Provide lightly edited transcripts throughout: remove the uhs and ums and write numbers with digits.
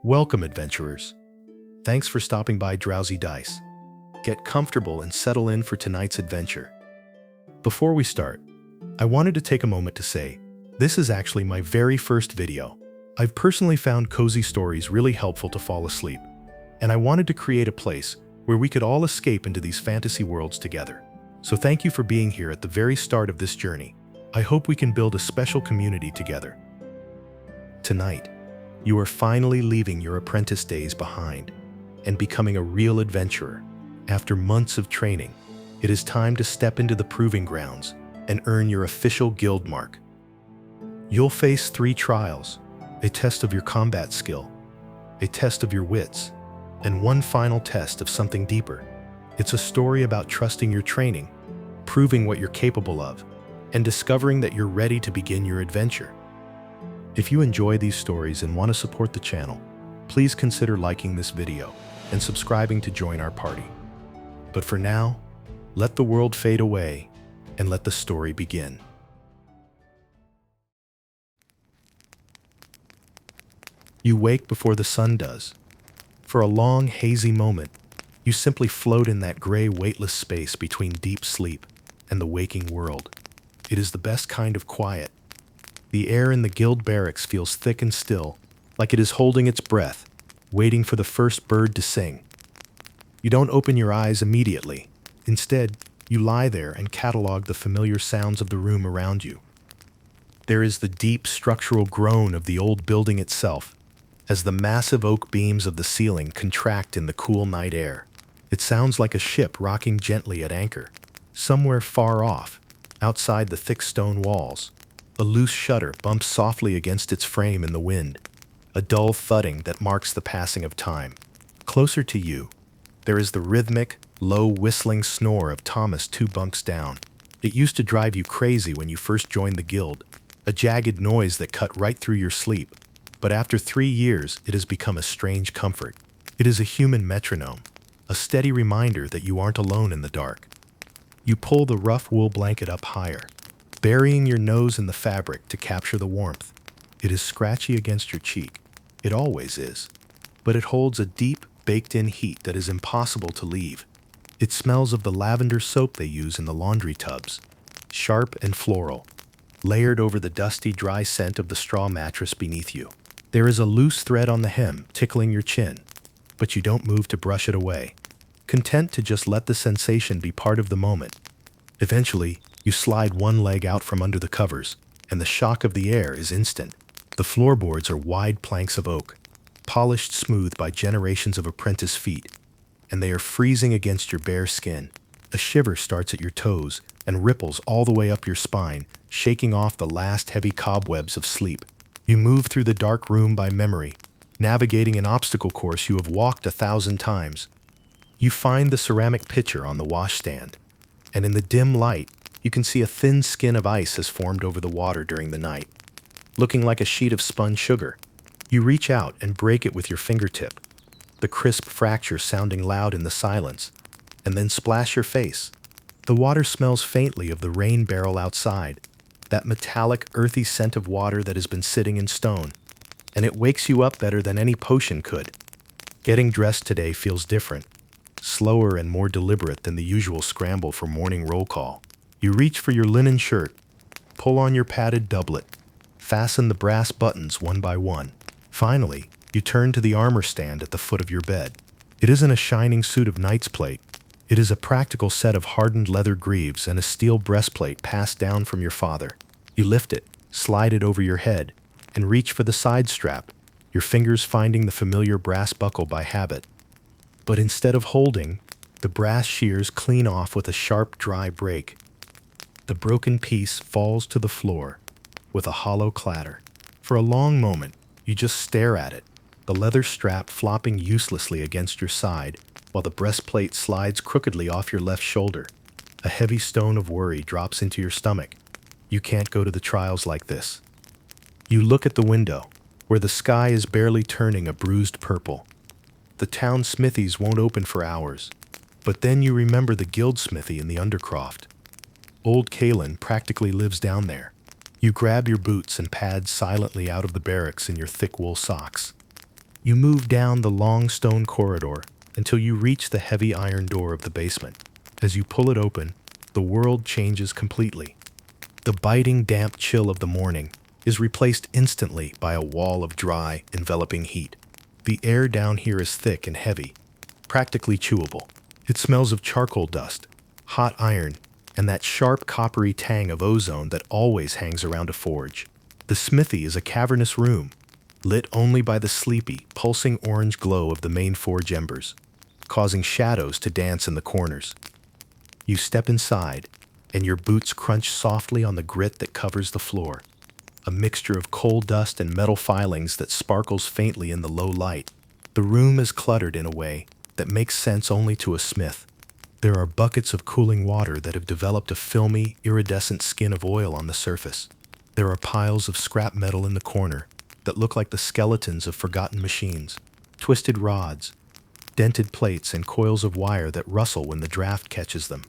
Welcome, adventurers. Thanks for stopping by Drowsy Dice. Get comfortable and settle in for tonight's adventure. Before we start, I wanted to take a moment to say, this is actually my very first video. I've personally found cozy stories really helpful to fall asleep, and I wanted to create a place where we could all escape into these fantasy worlds together. So thank you for being here at the very start of this journey. I hope we can build a special community together. Tonight, you are finally leaving your apprentice days behind and becoming a real adventurer. After months of training, it is time to step into the proving grounds and earn your official guild mark. You'll face 3 trials, a test of your combat skill, a test of your wits, and one final test of something deeper. It's a story about trusting your training, proving what you're capable of, and discovering that you're ready to begin your adventure. If you enjoy these stories and want to support the channel, please consider liking this video and subscribing to join our party. But for now, let the world fade away and let the story begin. You wake before the sun does. For a long, hazy moment, you simply float in that gray, weightless space between deep sleep and the waking world. It is the best kind of quiet. The air in the guild barracks feels thick and still, like it is holding its breath, waiting for the first bird to sing. You don't open your eyes immediately. Instead, you lie there and catalog the familiar sounds of the room around you. There is the deep structural groan of the old building itself, as the massive oak beams of the ceiling contract in the cool night air. It sounds like a ship rocking gently at anchor. Somewhere far off, outside the thick stone walls, a loose shutter bumps softly against its frame in the wind, a dull thudding that marks the passing of time. Closer to you, there is the rhythmic, low whistling snore of Thomas 2 bunks down. It used to drive you crazy when you first joined the guild, a jagged noise that cut right through your sleep. But after 3 years, it has become a strange comfort. It is a human metronome, a steady reminder that you aren't alone in the dark. You pull the rough wool blanket up higher, burying your nose in the fabric to capture the warmth. It is scratchy against your cheek. It always is. But it holds a deep, baked-in heat that is impossible to leave. It smells of the lavender soap they use in the laundry tubs, sharp and floral, layered over the dusty, dry scent of the straw mattress beneath you. There is a loose thread on the hem tickling your chin, but you don't move to brush it away, content to just let the sensation be part of the moment. Eventually, you slide one leg out from under the covers, and the shock of the air is instant. The floorboards are wide planks of oak, polished smooth by generations of apprentice feet, and they are freezing against your bare skin. A shiver starts at your toes and ripples all the way up your spine, shaking off the last heavy cobwebs of sleep. You move through the dark room by memory, navigating an obstacle course you have walked 1,000 times. You find the ceramic pitcher on the washstand, and in the dim light, you can see a thin skin of ice has formed over the water during the night, looking like a sheet of spun sugar. You reach out and break it with your fingertip, the crisp fracture sounding loud in the silence, and then splash your face. The water smells faintly of the rain barrel outside, that metallic, earthy scent of water that has been sitting in stone, and it wakes you up better than any potion could. Getting dressed today feels different, slower and more deliberate than the usual scramble for morning roll call. You reach for your linen shirt, pull on your padded doublet, fasten the brass buttons one by one. Finally, you turn to the armor stand at the foot of your bed. It isn't a shining suit of knight's plate. It is a practical set of hardened leather greaves and a steel breastplate passed down from your father. You lift it, slide it over your head, and reach for the side strap, your fingers finding the familiar brass buckle by habit. But instead of holding, the brass shears clean off with a sharp, dry break. The broken piece falls to the floor with a hollow clatter. For a long moment, you just stare at it, the leather strap flopping uselessly against your side, while the breastplate slides crookedly off your left shoulder. A heavy stone of worry drops into your stomach. You can't go to the trials like this. You look at the window, where the sky is barely turning a bruised purple. The town smithies won't open for hours, but then you remember the guild smithy in the Undercroft. Old Kalen practically lives down there. You grab your boots and pads silently out of the barracks in your thick wool socks. You move down the long stone corridor until you reach the heavy iron door of the basement. As you pull it open, the world changes completely. The biting, damp chill of the morning is replaced instantly by a wall of dry, enveloping heat. The air down here is thick and heavy, practically chewable. It smells of charcoal dust, hot iron, and that sharp coppery tang of ozone that always hangs around a forge. The smithy is a cavernous room, lit only by the sleepy, pulsing orange glow of the main forge embers, causing shadows to dance in the corners. You step inside, and your boots crunch softly on the grit that covers the floor, a mixture of coal dust and metal filings that sparkles faintly in the low light. The room is cluttered in a way that makes sense only to a smith. There are buckets of cooling water that have developed a filmy, iridescent skin of oil on the surface. There are piles of scrap metal in the corner that look like the skeletons of forgotten machines, twisted rods, dented plates, and coils of wire that rustle when the draft catches them.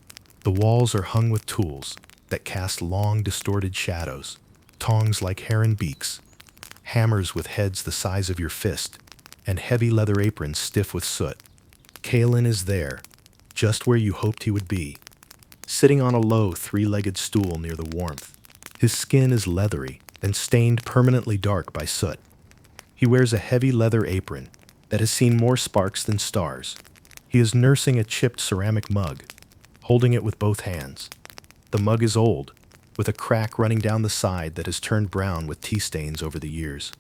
The walls are hung with tools that cast long, distorted shadows, tongs like heron beaks, hammers with heads the size of your fist, and heavy leather aprons stiff with soot. Kalen is there, just where you hoped he would be, sitting on a low, three-legged stool near the warmth. His skin is leathery and stained permanently dark by soot. He wears a heavy leather apron that has seen more sparks than stars. He is nursing a chipped ceramic mug, holding it with both hands. The mug is old, with a crack running down the side that has turned brown with tea stains over the years.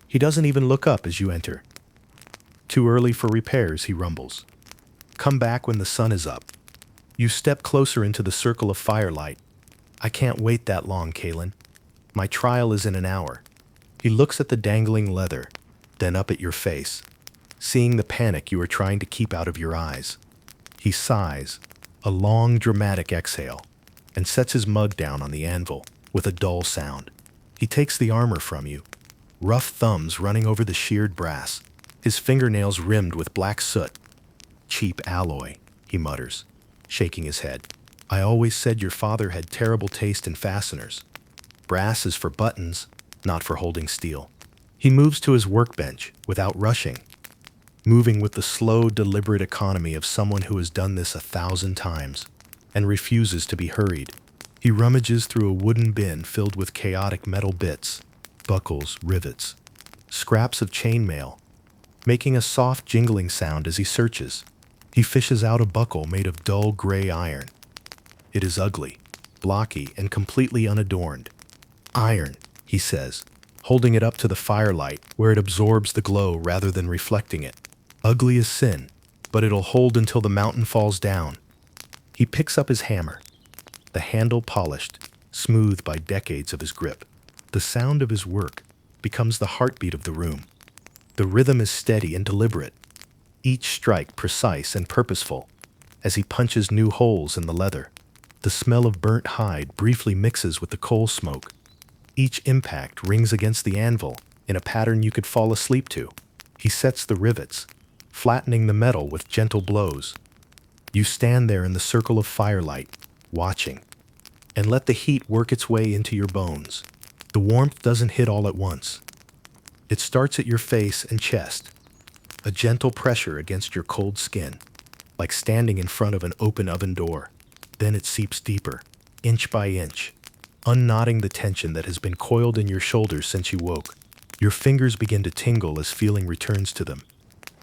He doesn't even look up as you enter. "Too early for repairs," he rumbles. "Come back when the sun is up." You step closer into the circle of firelight. "I can't wait that long, Kalen. My trial is in an hour." He looks at the dangling leather, then up at your face, seeing the panic you are trying to keep out of your eyes. He sighs, a long, dramatic exhale, and sets his mug down on the anvil with a dull sound. He takes the armor from you, rough thumbs running over the sheared brass, his fingernails rimmed with black soot. "Cheap alloy," he mutters, shaking his head. "I always said your father had terrible taste in fasteners. Brass is for buttons, not for holding steel." He moves to his workbench without rushing, moving with the slow, deliberate economy of someone who has done this 1,000 times and refuses to be hurried. He rummages through a wooden bin filled with chaotic metal bits, buckles, rivets, scraps of chainmail, making a soft jingling sound as he searches. He fishes out a buckle made of dull gray iron. It is ugly, blocky, and completely unadorned. "Iron," he says, holding it up to the firelight where it absorbs the glow rather than reflecting it. "Ugly as sin, but it'll hold until the mountain falls down." He picks up his hammer, the handle polished, smooth by decades of his grip. The sound of his work becomes the heartbeat of the room. The rhythm is steady and deliberate, each strike precise and purposeful as he punches new holes in the leather. The smell of burnt hide briefly mixes with the coal smoke. Each impact rings against the anvil in a pattern you could fall asleep to. He sets the rivets, flattening the metal with gentle blows. You stand there in the circle of firelight, watching, and let the heat work its way into your bones. The warmth doesn't hit all at once. It starts at your face and chest, a gentle pressure against your cold skin, like standing in front of an open oven door. Then it seeps deeper, inch by inch, unknotting the tension that has been coiled in your shoulders since you woke. Your fingers begin to tingle as feeling returns to them,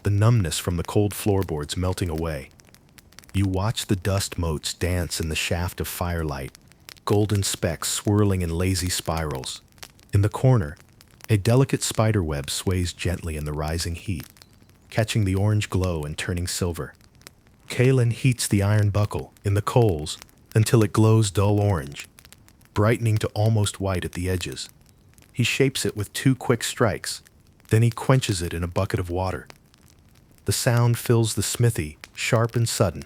the numbness from the cold floorboards melting away. You watch the dust motes dance in the shaft of firelight, golden specks swirling in lazy spirals. In the corner, a delicate spider web sways gently in the rising heat, catching the orange glow and turning silver. Kalen heats the iron buckle in the coals until it glows dull orange, brightening to almost white at the edges. He shapes it with 2 quick strikes, then he quenches it in a bucket of water. The sound fills the smithy, sharp and sudden.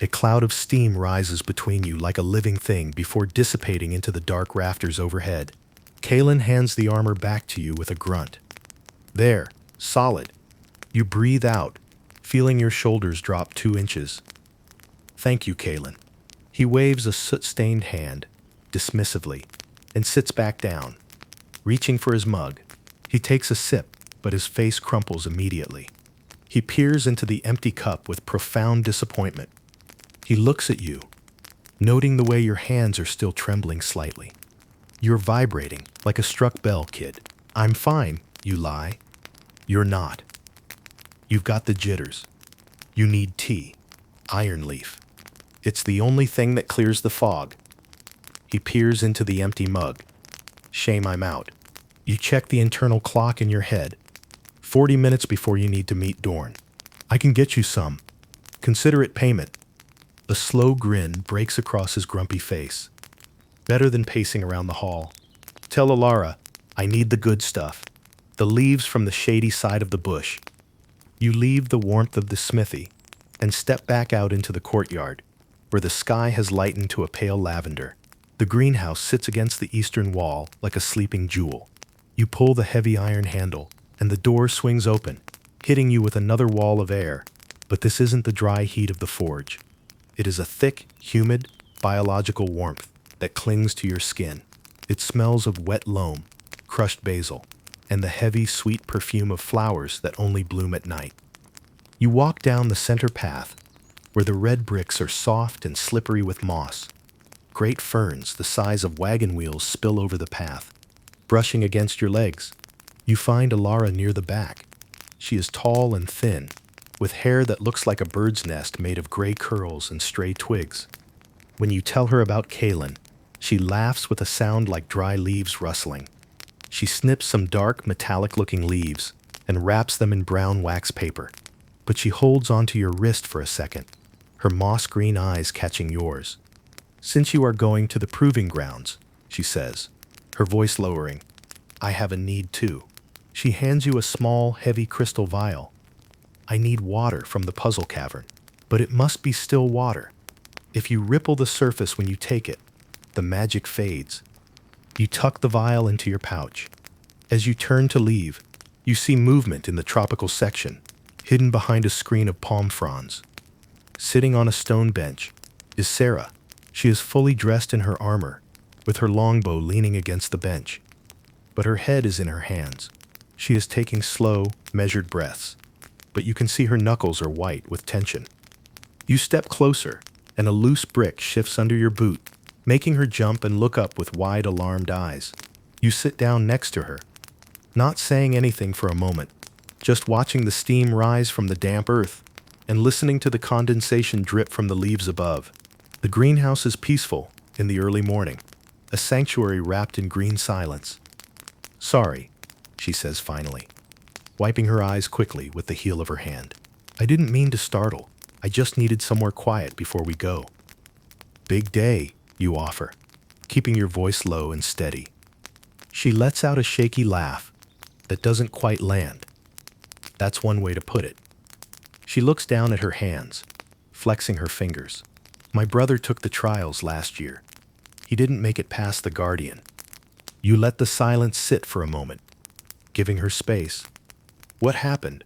A cloud of steam rises between you like a living thing before dissipating into the dark rafters overhead. Kalen hands the armor back to you with a grunt. "There, solid." You breathe out, feeling your shoulders drop 2 inches. "Thank you, Kalen." He waves a soot-stained hand, dismissively, and sits back down. Reaching for his mug, he takes a sip, but his face crumples immediately. He peers into the empty cup with profound disappointment. He looks at you, noting the way your hands are still trembling slightly. You're vibrating like a struck bell, kid. I'm fine, you lie. You're not. You've got the jitters. You need tea. Iron leaf. It's the only thing that clears the fog. He peers into the empty mug. Shame, I'm out. You check the internal clock in your head. 40 minutes before you need to meet Dorn. I can get you some. Consider it payment. A slow grin breaks across his grumpy face. Better than pacing around the hall. Tell Alara, I need the good stuff. The leaves from the shady side of the bush. You leave the warmth of the smithy and step back out into the courtyard, where the sky has lightened to a pale lavender. The greenhouse sits against the eastern wall like a sleeping jewel. You pull the heavy iron handle, and the door swings open, hitting you with another wall of air. But this isn't the dry heat of the forge. It is a thick, humid, biological warmth that clings to your skin. It smells of wet loam, crushed basil, and the heavy, sweet perfume of flowers that only bloom at night. You walk down the center path, where the red bricks are soft and slippery with moss. Great ferns the size of wagon wheels spill over the path, brushing against your legs. You find Alara near the back. She is tall and thin, with hair that looks like a bird's nest made of gray curls and stray twigs. When you tell her about Kaelin, she laughs with a sound like dry leaves rustling. She snips some dark, metallic-looking leaves and wraps them in brown wax paper. But she holds onto your wrist for a second, her moss-green eyes catching yours. Since you are going to the proving grounds, she says, her voice lowering, I have a need too. She hands you a small, heavy crystal vial. I need water from the puzzle cavern, but it must be still water. If you ripple the surface when you take it, the magic fades. You tuck the vial into your pouch. As you turn to leave, you see movement in the tropical section, hidden behind a screen of palm fronds. Sitting on a stone bench is Sarah. She is fully dressed in her armor, with her longbow leaning against the bench. But her head is in her hands. She is taking slow, measured breaths, but you can see her knuckles are white with tension. You step closer, and a loose brick shifts under your boot, making her jump and look up with wide, alarmed eyes. You sit down next to her, not saying anything for a moment, just watching the steam rise from the damp earth and listening to the condensation drip from the leaves above. The greenhouse is peaceful in the early morning, a sanctuary wrapped in green silence. Sorry, she says finally, wiping her eyes quickly with the heel of her hand. I didn't mean to startle. I just needed somewhere quiet before we go. Big day, you offer, keeping your voice low and steady. She lets out a shaky laugh that doesn't quite land. That's one way to put it. She looks down at her hands, flexing her fingers. My brother took the trials last year. He didn't make it past the Guardian. You let the silence sit for a moment, giving her space. What happened?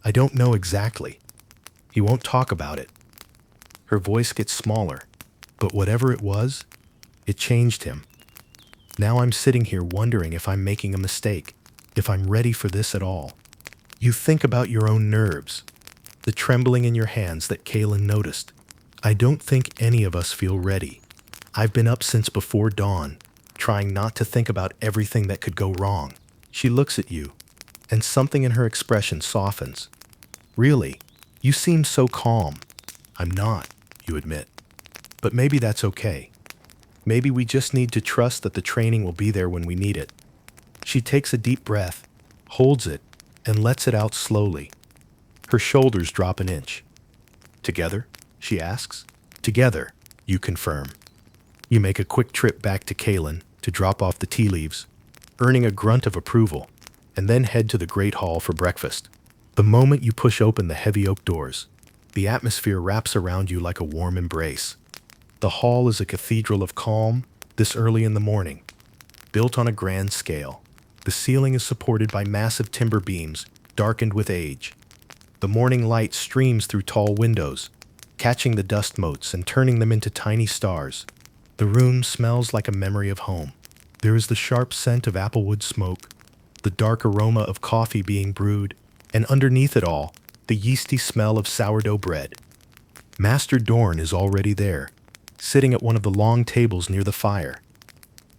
I don't know exactly. He won't talk about it. Her voice gets smaller, but whatever it was, it changed him. Now I'm sitting here wondering if I'm making a mistake, if I'm ready for this at all. You think about your own nerves, the trembling in your hands that Kaelin noticed. I don't think any of us feel ready. I've been up since before dawn, trying not to think about everything that could go wrong. She looks at you, and something in her expression softens. Really, you seem so calm. I'm not, you admit. But maybe that's okay. Maybe we just need to trust that the training will be there when we need it. She takes a deep breath, holds it, and lets it out slowly. Her shoulders drop an inch. Together? She asks. Together, you confirm. You make a quick trip back to Kaelin to drop off the tea leaves, earning a grunt of approval, and then head to the Great Hall for breakfast. The moment you push open the heavy oak doors, the atmosphere wraps around you like a warm embrace. The hall is a cathedral of calm this early in the morning, built on a grand scale. The ceiling is supported by massive timber beams, darkened with age. The morning light streams through tall windows, catching the dust motes and turning them into tiny stars. The room smells like a memory of home. There is the sharp scent of applewood smoke, the dark aroma of coffee being brewed, and underneath it all, the yeasty smell of sourdough bread. Master Dorn is already there, sitting at one of the long tables near the fire.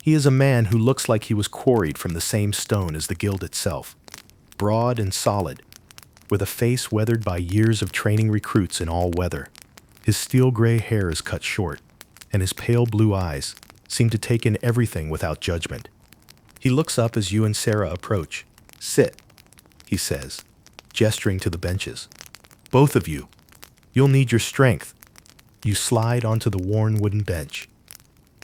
He is a man who looks like he was quarried from the same stone as the guild itself, broad and solid, with a face weathered by years of training recruits in all weather. His steel-gray hair is cut short, and his pale blue eyes seem to take in everything without judgment. He looks up as you and Sarah approach. "Sit," he says, gesturing to the benches. "Both of you. You'll need your strength." You slide onto the worn wooden bench.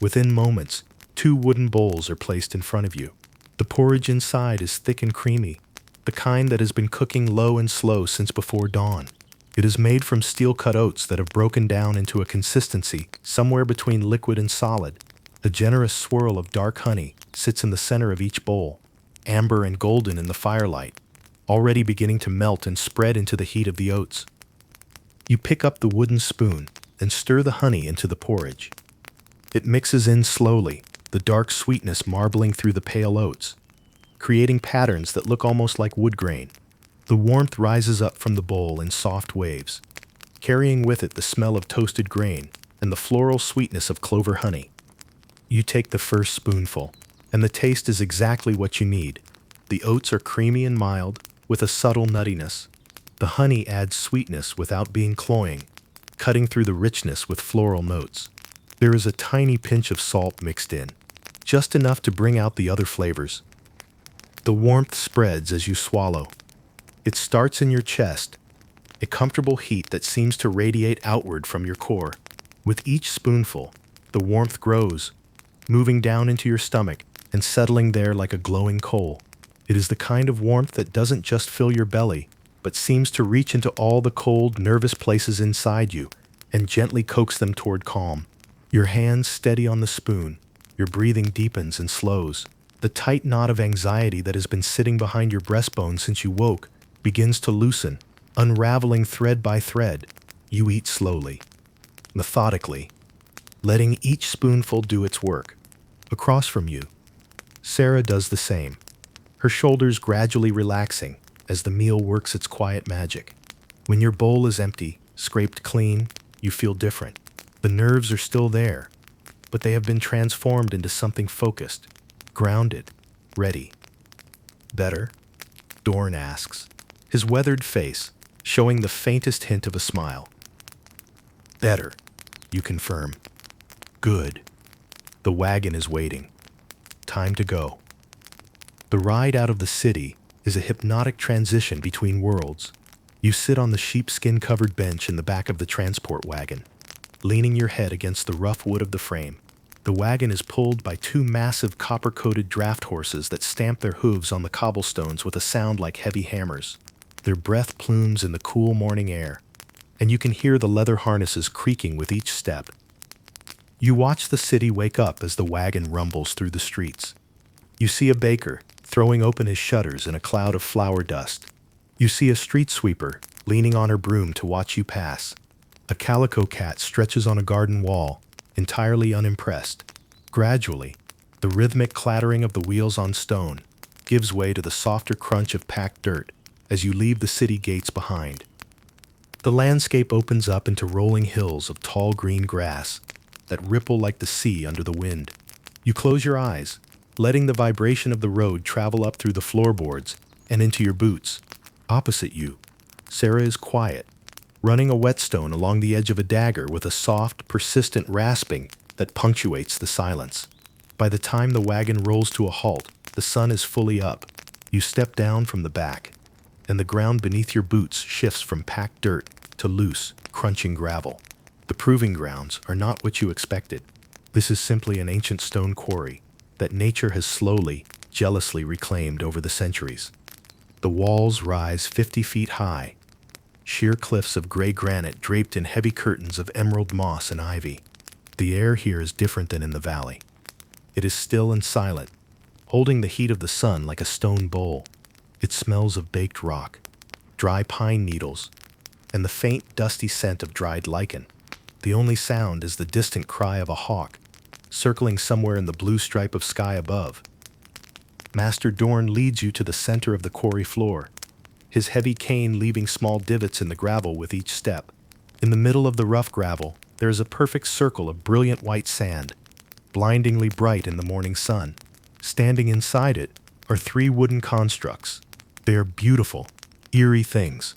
Within moments, 2 wooden bowls are placed in front of you. The porridge inside is thick and creamy, the kind that has been cooking low and slow since before dawn. It is made from steel-cut oats that have broken down into a consistency somewhere between liquid and solid. A generous swirl of dark honey sits in the center of each bowl, amber and golden in the firelight, already beginning to melt and spread into the heat of the oats. You pick up the wooden spoon and stir the honey into the porridge. It mixes in slowly, the dark sweetness marbling through the pale oats, creating patterns that look almost like wood grain. The warmth rises up from the bowl in soft waves, carrying with it the smell of toasted grain and the floral sweetness of clover honey. You take the first spoonful, and the taste is exactly what you need. The oats are creamy and mild, with a subtle nuttiness. The honey adds sweetness without being cloying, cutting through the richness with floral notes. There is a tiny pinch of salt mixed in, just enough to bring out the other flavors. The warmth spreads as you swallow. It starts in your chest, a comfortable heat that seems to radiate outward from your core. With each spoonful, the warmth grows, moving down into your stomach and settling there like a glowing coal. It is the kind of warmth that doesn't just fill your belly, but seems to reach into all the cold, nervous places inside you and gently coax them toward calm. Your hands steady on the spoon, your breathing deepens and slows. The tight knot of anxiety that has been sitting behind your breastbone since you woke begins to loosen, unraveling thread by thread. You eat slowly, methodically, letting each spoonful do its work. Across from you, Sarah does the same, her shoulders gradually relaxing as the meal works its quiet magic. When your bowl is empty, scraped clean, you feel different. The nerves are still there, but they have been transformed into something focused, grounded, ready. "Better?" Dorn asks, his weathered face showing the faintest hint of a smile. "Better," you confirm. "Good." The wagon is waiting. Time to go. The ride out of the city is a hypnotic transition between worlds. You sit on the sheepskin-covered bench in the back of the transport wagon, leaning your head against the rough wood of the frame. The wagon is pulled by 2 massive copper-coated draft horses that stamp their hooves on the cobblestones with a sound like heavy hammers. Their breath plumes in the cool morning air, and you can hear the leather harnesses creaking with each step. You watch the city wake up as the wagon rumbles through the streets. You see a baker throwing open his shutters in a cloud of flour dust. You see a street sweeper leaning on her broom to watch you pass. A calico cat stretches on a garden wall, entirely unimpressed. Gradually, the rhythmic clattering of the wheels on stone gives way to the softer crunch of packed dirt as you leave the city gates behind. The landscape opens up into rolling hills of tall green grass that ripple like the sea under the wind. You close your eyes, letting the vibration of the road travel up through the floorboards and into your boots. Opposite you, Sarah is quiet, running a whetstone along the edge of a dagger with a soft, persistent rasping that punctuates the silence. By the time the wagon rolls to a halt, the sun is fully up. You step down from the back, and the ground beneath your boots shifts from packed dirt to loose, crunching gravel. The proving grounds are not what you expected. This is simply an ancient stone quarry that nature has slowly, jealously reclaimed over the centuries. The walls rise 50 feet high, sheer cliffs of gray granite draped in heavy curtains of emerald moss and ivy. The air here is different than in the valley. It is still and silent, holding the heat of the sun like a stone bowl. It smells of baked rock, dry pine needles, and the faint, dusty scent of dried lichen. The only sound is the distant cry of a hawk, circling somewhere in the blue stripe of sky above. Master Dorn leads you to the center of the quarry floor, his heavy cane leaving small divots in the gravel with each step. In the middle of the rough gravel, there is a perfect circle of brilliant white sand, blindingly bright in the morning sun. Standing inside it are three wooden constructs. They are beautiful, eerie things,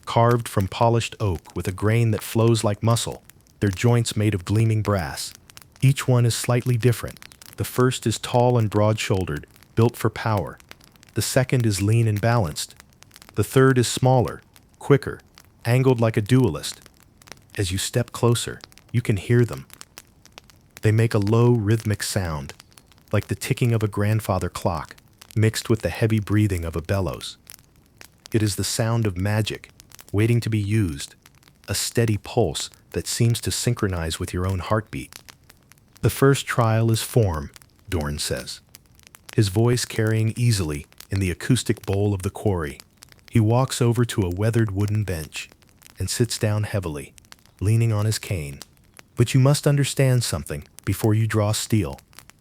carved from polished oak with a grain that flows like muscle, their joints made of gleaming brass. Each one is slightly different. The first is tall and broad-shouldered, built for power. The second is lean and balanced. The third is smaller, quicker, angled like a duelist. As you step closer, you can hear them. They make a low, rhythmic sound, like the ticking of a grandfather clock, mixed with the heavy breathing of a bellows. It is the sound of magic, waiting to be used, a steady pulse that seems to synchronize with your own heartbeat. The first trial is form, Dorn says, his voice carrying easily in the acoustic bowl of the quarry. He walks over to a weathered wooden bench and sits down heavily, leaning on his cane. But you must understand something before you draw steel.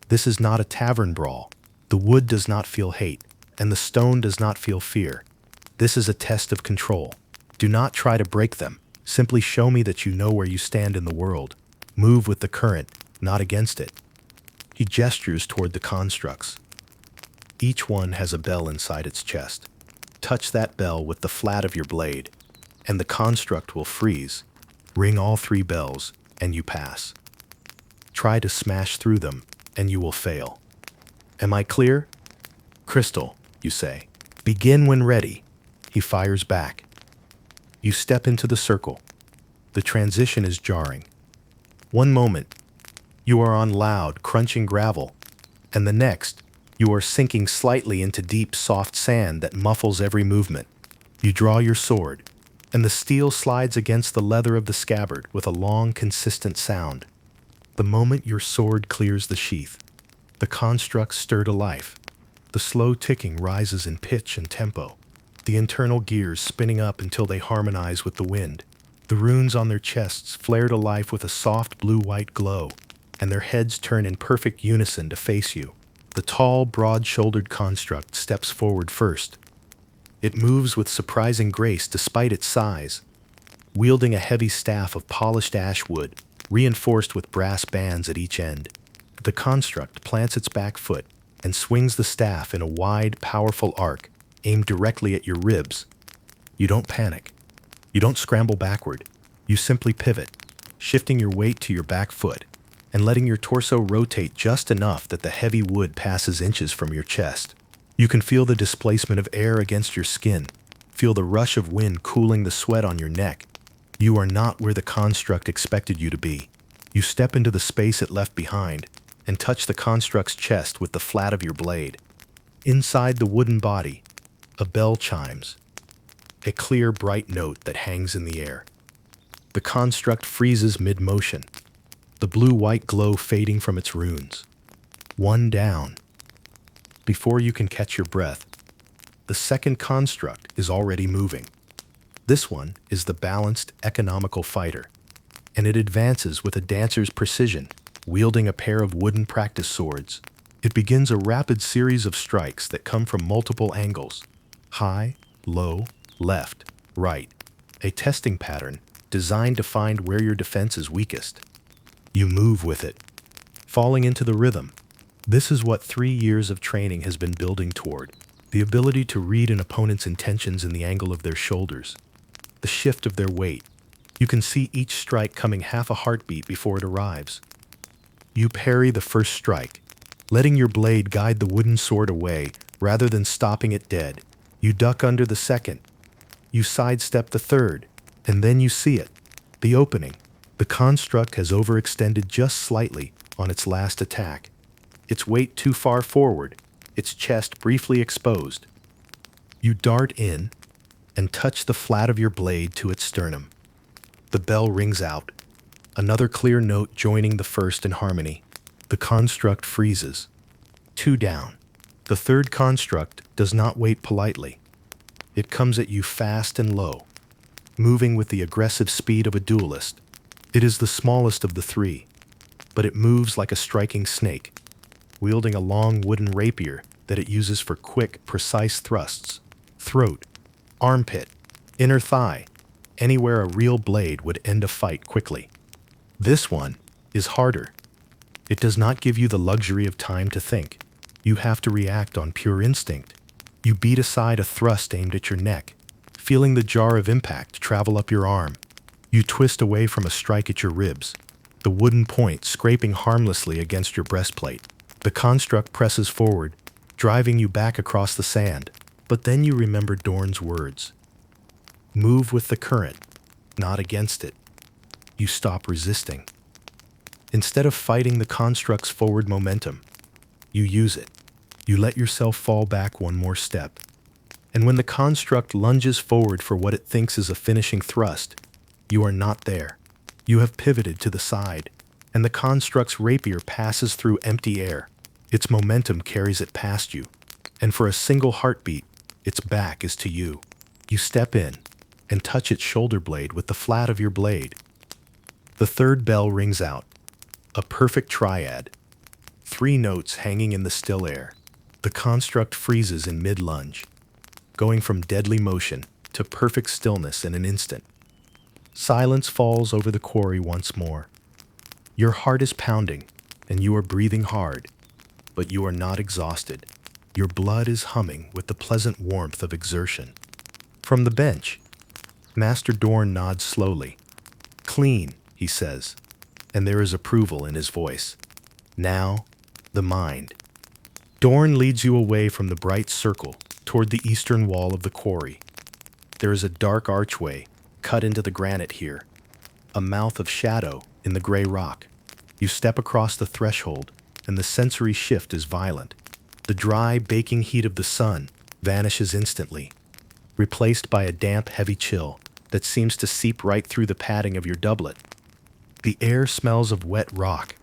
This is not a tavern brawl. The wood does not feel hate, and the stone does not feel fear. This is a test of control. Do not try to break them. Simply show me that you know where you stand in the world. Move with the current, not against it. He gestures toward the constructs. Each one has a bell inside its chest. Touch that bell with the flat of your blade, and the construct will freeze. Ring all three bells, and you pass. Try to smash through them, and you will fail. Am I clear? Crystal, you say. Begin when ready. He fires back. You step into the circle. The transition is jarring. One moment, you are on loud, crunching gravel, and the next, you are sinking slightly into deep, soft sand that muffles every movement. You draw your sword, and the steel slides against the leather of the scabbard with a long, consistent sound. The moment your sword clears the sheath, the constructs stir to life. The slow ticking rises in pitch and tempo, the internal gears spinning up until they harmonize with the wind. The runes on their chests flare to life with a soft blue-white glow, and their heads turn in perfect unison to face you. The tall, broad-shouldered construct steps forward first. It moves with surprising grace despite its size, wielding a heavy staff of polished ash wood, reinforced with brass bands at each end. The construct plants its back foot and swings the staff in a wide, powerful arc aimed directly at your ribs. You don't panic. You don't scramble backward. You simply pivot, shifting your weight to your back foot and letting your torso rotate just enough that the heavy wood passes inches from your chest. You can feel the displacement of air against your skin, feel the rush of wind cooling the sweat on your neck. You are not where the construct expected you to be. You step into the space it left behind and touch the construct's chest with the flat of your blade. Inside the wooden body, a bell chimes, a clear, bright note that hangs in the air. The construct freezes mid-motion, the blue-white glow fading from its runes. One down. Before you can catch your breath, the second construct is already moving. This one is the balanced, economical fighter, and it advances with a dancer's precision, wielding a pair of wooden practice swords. It begins a rapid series of strikes that come from multiple angles: high, low, left, right, a testing pattern designed to find where your defense is weakest. You move with it, falling into the rhythm. This is what 3 years of training has been building toward: the ability to read an opponent's intentions in the angle of their shoulders, the shift of their weight. You can see each strike coming half a heartbeat before it arrives. You parry the first strike, letting your blade guide the wooden sword away rather than stopping it dead. You duck under the second. You sidestep the third, and then you see it, the opening. The construct has overextended just slightly on its last attack, its weight too far forward, its chest briefly exposed. You dart in and touch the flat of your blade to its sternum. The bell rings out, another clear note joining the first in harmony. The construct freezes. 2 down. The third construct does not wait politely. It comes at you fast and low, moving with the aggressive speed of a duelist. It is the smallest of the three, but it moves like a striking snake, wielding a long wooden rapier that it uses for quick, precise thrusts. Throat, armpit, inner thigh, anywhere a real blade would end a fight quickly. This one is harder. It does not give you the luxury of time to think. You have to react on pure instinct. You beat aside a thrust aimed at your neck, feeling the jar of impact travel up your arm. You twist away from a strike at your ribs, the wooden point scraping harmlessly against your breastplate. The construct presses forward, driving you back across the sand. But then you remember Dorn's words. Move with the current, not against it. You stop resisting. Instead of fighting the construct's forward momentum, you use it. You let yourself fall back one more step. And when the construct lunges forward for what it thinks is a finishing thrust, you are not there. You have pivoted to the side, and the construct's rapier passes through empty air. Its momentum carries it past you, and for a single heartbeat, its back is to you. You step in and touch its shoulder blade with the flat of your blade. The third bell rings out, a perfect triad, 3 notes hanging in the still air. The construct freezes in mid-lunge, going from deadly motion to perfect stillness in an instant. Silence falls over the quarry once more. Your heart is pounding, and you are breathing hard, but you are not exhausted. Your blood is humming with the pleasant warmth of exertion. From the bench, Master Dorn nods slowly. Clean, he says, and there is approval in his voice. Now, the mind. Dorn leads you away from the bright circle toward the eastern wall of the quarry. There is a dark archway cut into the granite here, a mouth of shadow in the gray rock. You step across the threshold, and the sensory shift is violent. The dry, baking heat of the sun vanishes instantly, replaced by a damp, heavy chill that seems to seep right through the padding of your doublet. The air smells of wet rock,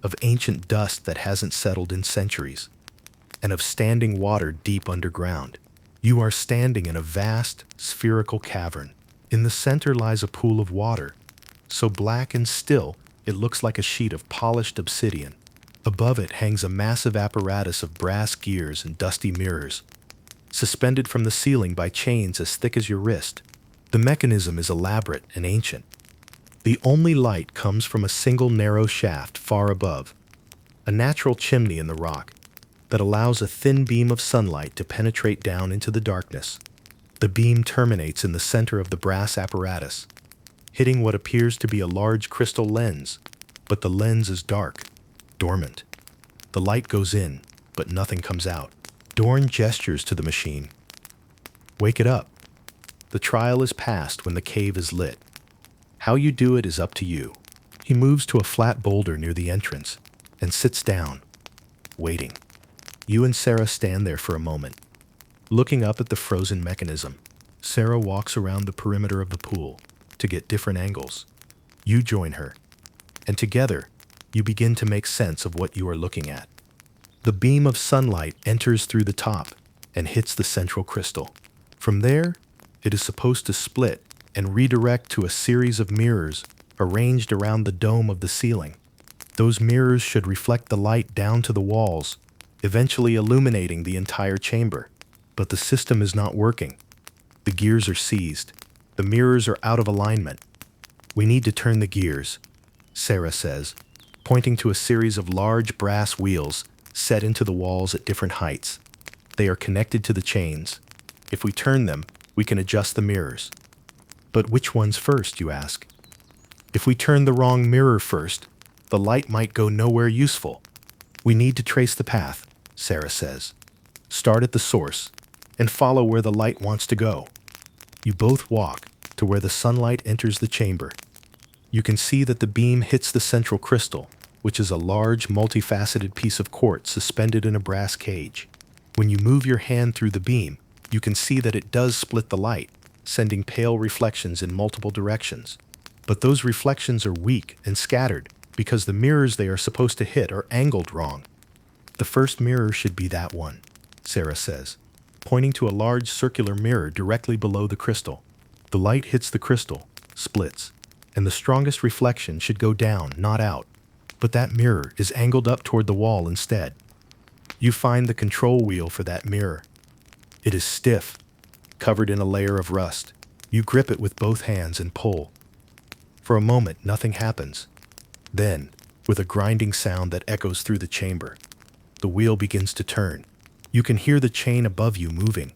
of ancient dust that hasn't settled in centuries, and of standing water deep underground. You are standing in a vast, spherical cavern. In the center lies a pool of water, so black and still it looks like a sheet of polished obsidian. Above it hangs a massive apparatus of brass gears and dusty mirrors, suspended from the ceiling by chains as thick as your wrist. The mechanism is elaborate and ancient. The only light comes from a single narrow shaft far above, a natural chimney in the rock that allows a thin beam of sunlight to penetrate down into the darkness. The beam terminates in the center of the brass apparatus, hitting what appears to be a large crystal lens, but the lens is dark, dormant. The light goes in, but nothing comes out. Dorn gestures to the machine. Wake it up. The trial is passed when the cave is lit. How you do it is up to you. He moves to a flat boulder near the entrance and sits down, waiting. You and Sarah stand there for a moment, looking up at the frozen mechanism. Sarah walks around the perimeter of the pool to get different angles. You join her, and together, you begin to make sense of what you are looking at. The beam of sunlight enters through the top and hits the central crystal. From there, it is supposed to split and redirect to a series of mirrors arranged around the dome of the ceiling. Those mirrors should reflect the light down to the walls, eventually illuminating the entire chamber. But the system is not working. The gears are seized. The mirrors are out of alignment. We need to turn the gears, Sarah says, pointing to a series of large brass wheels set into the walls at different heights. They are connected to the chains. If we turn them, we can adjust the mirrors. But which ones first, you ask? If we turn the wrong mirror first, the light might go nowhere useful. We need to trace the path, Sarah says. Start at the source and follow where the light wants to go. You both walk to where the sunlight enters the chamber. You can see that the beam hits the central crystal, which is a large, multifaceted piece of quartz suspended in a brass cage. When you move your hand through the beam, you can see that it does split the light, sending pale reflections in multiple directions. But those reflections are weak and scattered because the mirrors they are supposed to hit are angled wrong. The first mirror should be that one, Sarah says, pointing to a large circular mirror directly below the crystal. The light hits the crystal, splits, and the strongest reflection should go down, not out. But that mirror is angled up toward the wall instead. You find the control wheel for that mirror. It is stiff, covered in a layer of rust. You grip it with both hands and pull. For a moment, nothing happens. Then, with a grinding sound that echoes through the chamber, the wheel begins to turn. You can hear the chain above you moving.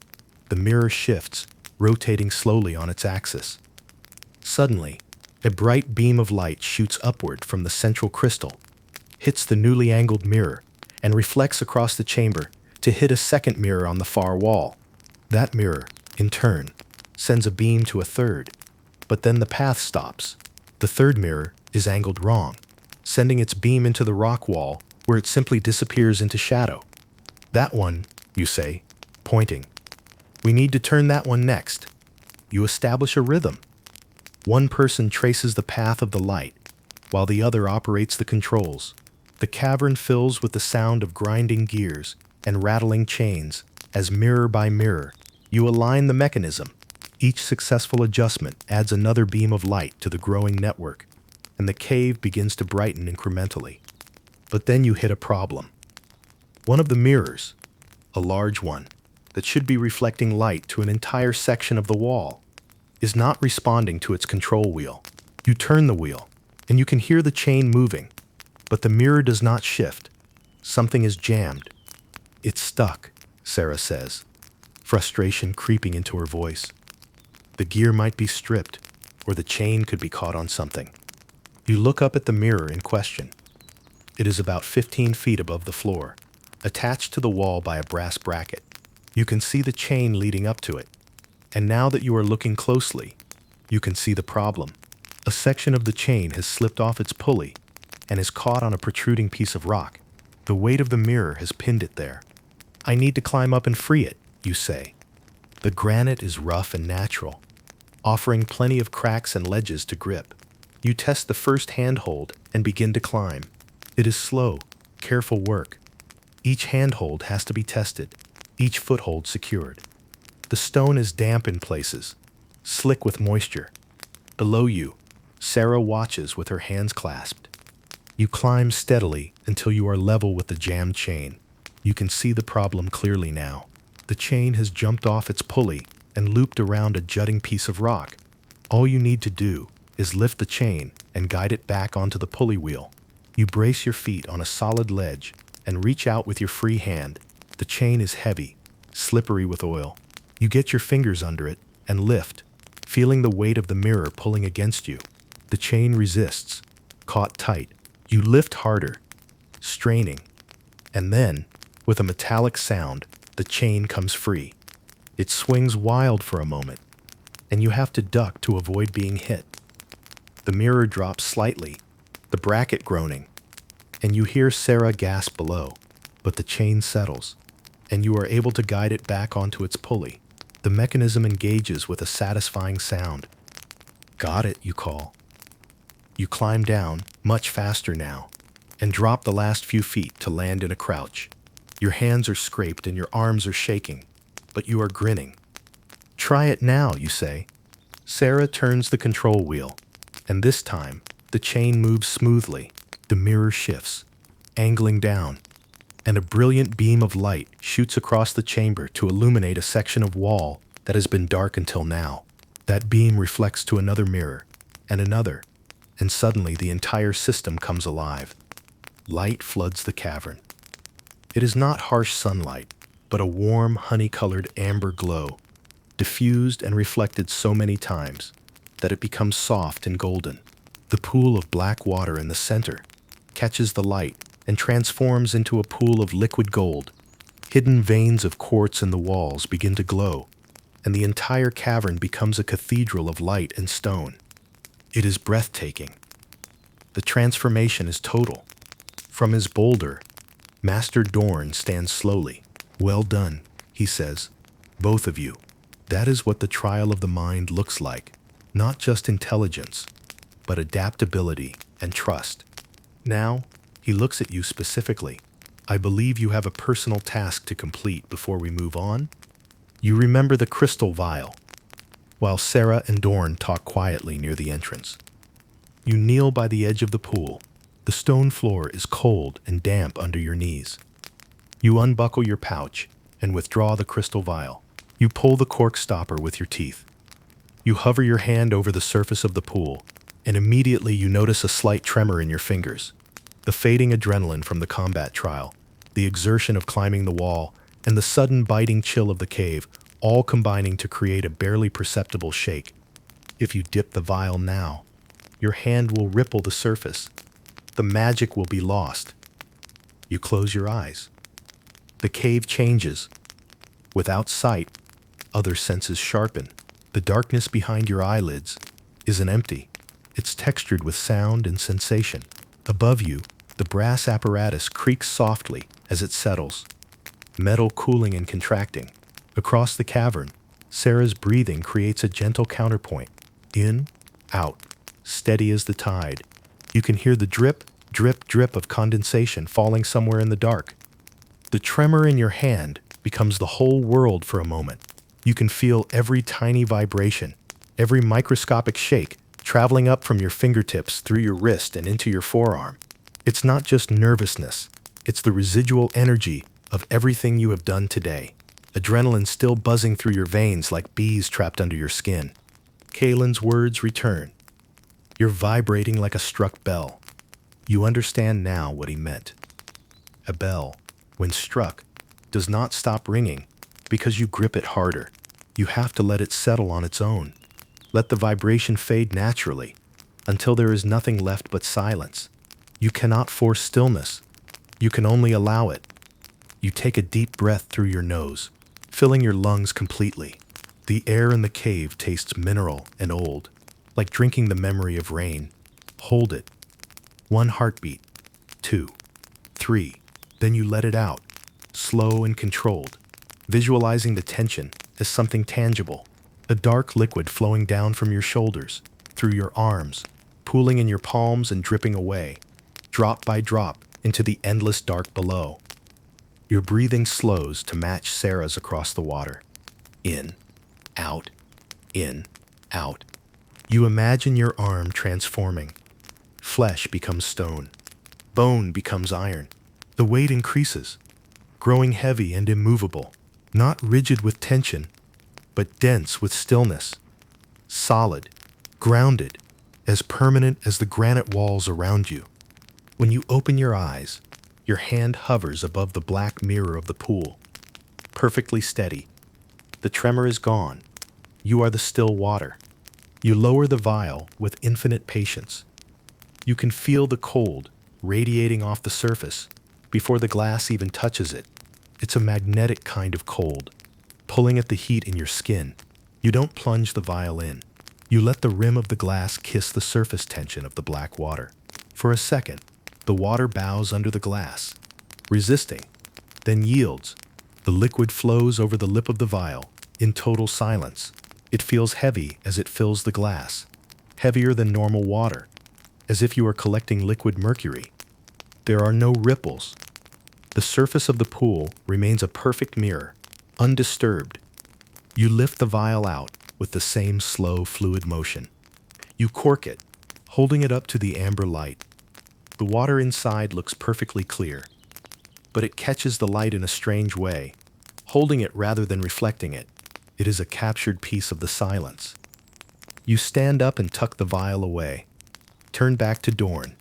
The mirror shifts, rotating slowly on its axis. Suddenly, a bright beam of light shoots upward from the central crystal, hits the newly angled mirror, and reflects across the chamber to hit a second mirror on the far wall. That mirror, in turn, sends a beam to a third, but then the path stops. The third mirror is angled wrong, sending its beam into the rock wall where it simply disappears into shadow. That one, you say, pointing. We need to turn that one next. You establish a rhythm. One person traces the path of the light, while the other operates the controls. The cavern fills with the sound of grinding gears and rattling chains as mirror by mirror, you align the mechanism. Each successful adjustment adds another beam of light to the growing network, and the cave begins to brighten incrementally. But then you hit a problem. One of the mirrors, a large one, that should be reflecting light to an entire section of the wall, is not responding to its control wheel. You turn the wheel, and you can hear the chain moving, but the mirror does not shift. Something is jammed. It's stuck, Sarah says, frustration creeping into her voice. The gear might be stripped, or the chain could be caught on something. You look up at the mirror in question. It is about 15 feet above the floor, attached to the wall by a brass bracket. You can see the chain leading up to it. And now that you are looking closely, you can see the problem. A section of the chain has slipped off its pulley and is caught on a protruding piece of rock. The weight of the mirror has pinned it there. I need to climb up and free it, you say. The granite is rough and natural, offering plenty of cracks and ledges to grip. You test the first handhold and begin to climb. It is slow, careful work. Each handhold has to be tested, each foothold secured. The stone is damp in places, slick with moisture. Below you, Sarah watches with her hands clasped. You climb steadily until you are level with the jammed chain. You can see the problem clearly now. The chain has jumped off its pulley and looped around a jutting piece of rock. All you need to do is lift the chain and guide it back onto the pulley wheel. You brace your feet on a solid ledge and reach out with your free hand. The chain is heavy, slippery with oil. You get your fingers under it and lift, feeling the weight of the mirror pulling against you. The chain resists, caught tight. You lift harder, straining, and then, with a metallic sound, the chain comes free. It swings wild for a moment, and you have to duck to avoid being hit. The mirror drops slightly, the bracket groaning, and you hear Sarah gasp below, but the chain settles, and you are able to guide it back onto its pulley. The mechanism engages with a satisfying sound. Got it, you call. You climb down, much faster now, and drop the last few feet to land in a crouch. Your hands are scraped and your arms are shaking, but you are grinning. Try it now, you say. Sarah turns the control wheel, and this time, the chain moves smoothly. The mirror shifts, angling down, and a brilliant beam of light shoots across the chamber to illuminate a section of wall that has been dark until now. That beam reflects to another mirror, and another, and suddenly the entire system comes alive. Light floods the cavern. It is not harsh sunlight, but a warm, honey-colored amber glow, diffused and reflected so many times that it becomes soft and golden. The pool of black water in the center catches the light and transforms into a pool of liquid gold. Hidden veins of quartz in the walls begin to glow, and the entire cavern becomes a cathedral of light and stone. It is breathtaking. The transformation is total. From his boulder, Master Dorn stands slowly. Well done, he says. Both of you. That is what the trial of the mind looks like. Not just intelligence, but adaptability and trust. Now, he looks at you specifically. I believe you have a personal task to complete before we move on. You remember the crystal vial, while Sarah and Dorn talk quietly near the entrance. You kneel by the edge of the pool. The stone floor is cold and damp under your knees. You unbuckle your pouch and withdraw the crystal vial. You pull the cork stopper with your teeth. You hover your hand over the surface of the pool, and immediately you notice a slight tremor in your fingers. The fading adrenaline from the combat trial, the exertion of climbing the wall, and the sudden biting chill of the cave, all combining to create a barely perceptible shake. If you dip the vial now, your hand will ripple the surface. The magic will be lost. You close your eyes. The cave changes. Without sight, other senses sharpen. The darkness behind your eyelids isn't empty. It's textured with sound and sensation. Above you, the brass apparatus creaks softly as it settles, metal cooling and contracting. Across the cavern, Sarah's breathing creates a gentle counterpoint. In, out, steady as the tide. You can hear the drip, drip, drip of condensation falling somewhere in the dark. The tremor in your hand becomes the whole world for a moment. You can feel every tiny vibration, every microscopic shake traveling up from your fingertips through your wrist and into your forearm. It's not just nervousness, it's the residual energy of everything you have done today. Adrenaline still buzzing through your veins like bees trapped under your skin. Kalen's words return. You're vibrating like a struck bell. You understand now what he meant. A bell, when struck, does not stop ringing because you grip it harder. You have to let it settle on its own. Let the vibration fade naturally until there is nothing left but silence. You cannot force stillness. You can only allow it. You take a deep breath through your nose, filling your lungs completely. The air in the cave tastes mineral and old, like drinking the memory of rain. Hold it. 1 heartbeat, 2, 3. Then you let it out, slow and controlled, visualizing the tension as something tangible. A dark liquid flowing down from your shoulders, through your arms, pooling in your palms and dripping away, drop by drop, into the endless dark below. Your breathing slows to match Sarah's across the water. In, out, in, out. You imagine your arm transforming. Flesh becomes stone. Bone becomes iron. The weight increases, growing heavy and immovable, not rigid with tension, but dense with stillness. Solid, grounded, as permanent as the granite walls around you. When you open your eyes, your hand hovers above the black mirror of the pool, perfectly steady. The tremor is gone. You are the still water. You lower the vial with infinite patience. You can feel the cold radiating off the surface before the glass even touches it. It's a magnetic kind of cold, pulling at the heat in your skin. You don't plunge the vial in. You let the rim of the glass kiss the surface tension of the black water. For a second, the water bows under the glass, resisting, then yields. The liquid flows over the lip of the vial in total silence. It feels heavy as it fills the glass, heavier than normal water, as if you are collecting liquid mercury. There are no ripples. The surface of the pool remains a perfect mirror, undisturbed. You lift the vial out with the same slow, fluid motion. You cork it, holding it up to the amber light. The water inside looks perfectly clear, but it catches the light in a strange way, holding it rather than reflecting it. It is a captured piece of the silence. You stand up and tuck the vial away. Turn back to Dorn.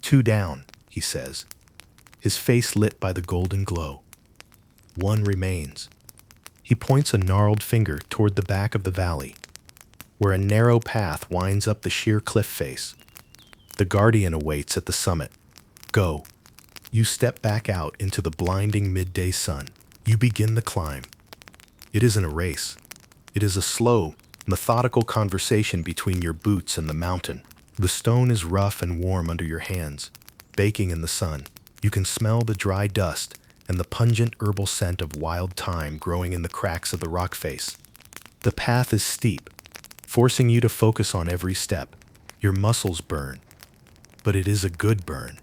2 down, he says, his face lit by the golden glow. 1 remains. He points a gnarled finger toward the back of the valley, where a narrow path winds up the sheer cliff face. The guardian awaits at the summit. Go. You step back out into the blinding midday sun. You begin the climb. It isn't a race. It is a slow, methodical conversation between your boots and the mountain. The stone is rough and warm under your hands, baking in the sun. You can smell the dry dust and the pungent herbal scent of wild thyme growing in the cracks of the rock face. The path is steep, forcing you to focus on every step. Your muscles burn, but it is a good burn.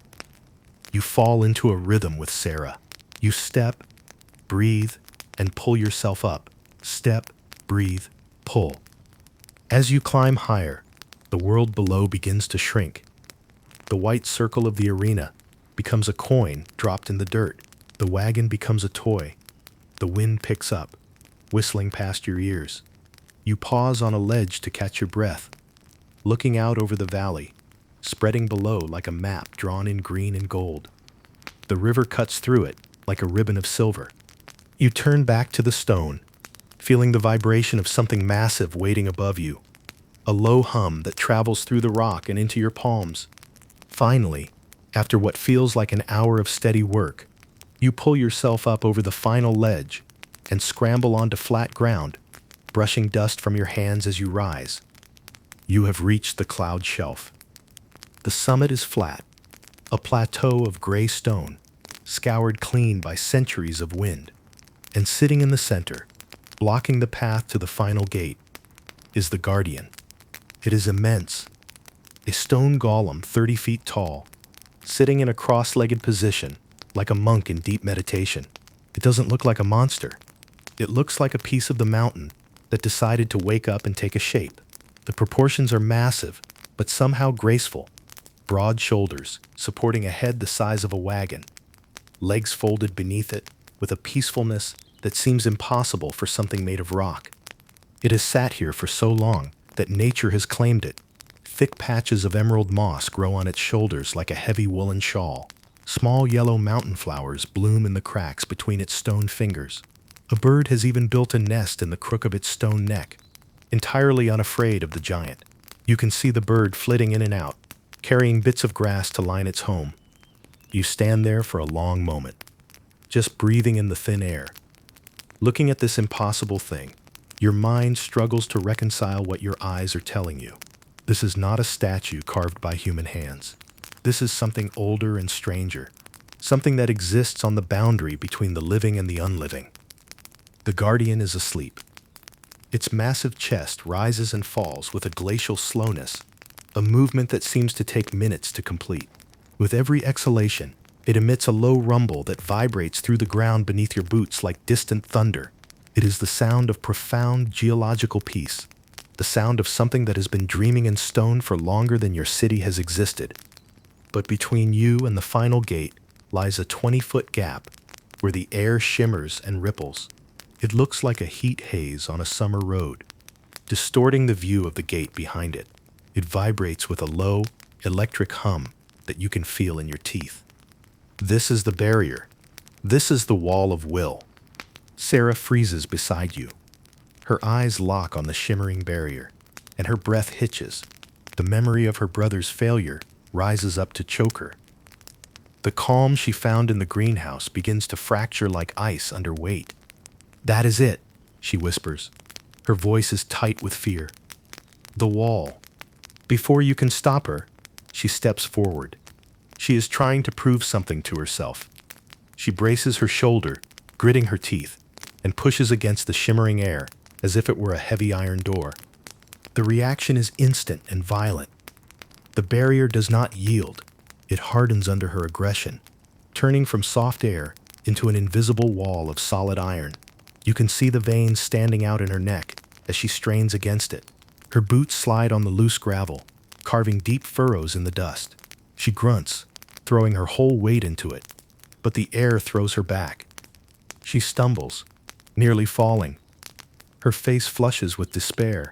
You fall into a rhythm with Sarah. You step, breathe, and pull yourself up. Step, breathe, pull. As you climb higher, the world below begins to shrink. The white circle of the arena becomes a coin dropped in the dirt. The wagon becomes a toy. The wind picks up, whistling past your ears. You pause on a ledge to catch your breath, looking out over the valley, spreading below like a map drawn in green and gold. The river cuts through it like a ribbon of silver. You turn back to the stone, feeling the vibration of something massive waiting above you, a low hum that travels through the rock and into your palms. Finally, after what feels like an hour of steady work, you pull yourself up over the final ledge and scramble onto flat ground, brushing dust from your hands as you rise. You have reached the cloud shelf. The summit is flat, a plateau of gray stone, scoured clean by centuries of wind. And sitting in the center, blocking the path to the final gate, is the Guardian. It is immense, a stone golem 30 feet tall, sitting in a cross-legged position, like a monk in deep meditation. It doesn't look like a monster. It looks like a piece of the mountain that decided to wake up and take a shape. The proportions are massive, but somehow graceful. Broad shoulders, supporting a head the size of a wagon. Legs folded beneath it, with a peacefulness that seems impossible for something made of rock. It has sat here for so long that nature has claimed it. Thick patches of emerald moss grow on its shoulders like a heavy woolen shawl. Small yellow mountain flowers bloom in the cracks between its stone fingers. A bird has even built a nest in the crook of its stone neck, entirely unafraid of the giant. You can see the bird flitting in and out, carrying bits of grass to line its home. You stand there for a long moment, just breathing in the thin air. Looking at this impossible thing, your mind struggles to reconcile what your eyes are telling you. This is not a statue carved by human hands. This is something older and stranger, something that exists on the boundary between the living and the unliving. The Guardian is asleep. Its massive chest rises and falls with a glacial slowness, a movement that seems to take minutes to complete. With every exhalation, it emits a low rumble that vibrates through the ground beneath your boots like distant thunder. It is the sound of profound geological peace, the sound of something that has been dreaming in stone for longer than your city has existed. But between you and the final gate lies a 20-foot gap where the air shimmers and ripples. It looks like a heat haze on a summer road, distorting the view of the gate behind it. It vibrates with a low, electric hum that you can feel in your teeth. This is the barrier. This is the wall of will. Sarah freezes beside you. Her eyes lock on the shimmering barrier, and her breath hitches. The memory of her brother's failure rises up to choke her. The calm she found in the greenhouse begins to fracture like ice under weight. "That is it," she whispers. Her voice is tight with fear. The wall. Before you can stop her, she steps forward. She is trying to prove something to herself. She braces her shoulder, gritting her teeth, and pushes against the shimmering air as if it were a heavy iron door. The reaction is instant and violent. The barrier does not yield. It hardens under her aggression, turning from soft air into an invisible wall of solid iron. You can see the veins standing out in her neck as she strains against it. Her boots slide on the loose gravel, carving deep furrows in the dust. She grunts, throwing her whole weight into it, but the air throws her back. She stumbles, nearly falling. Her face flushes with despair.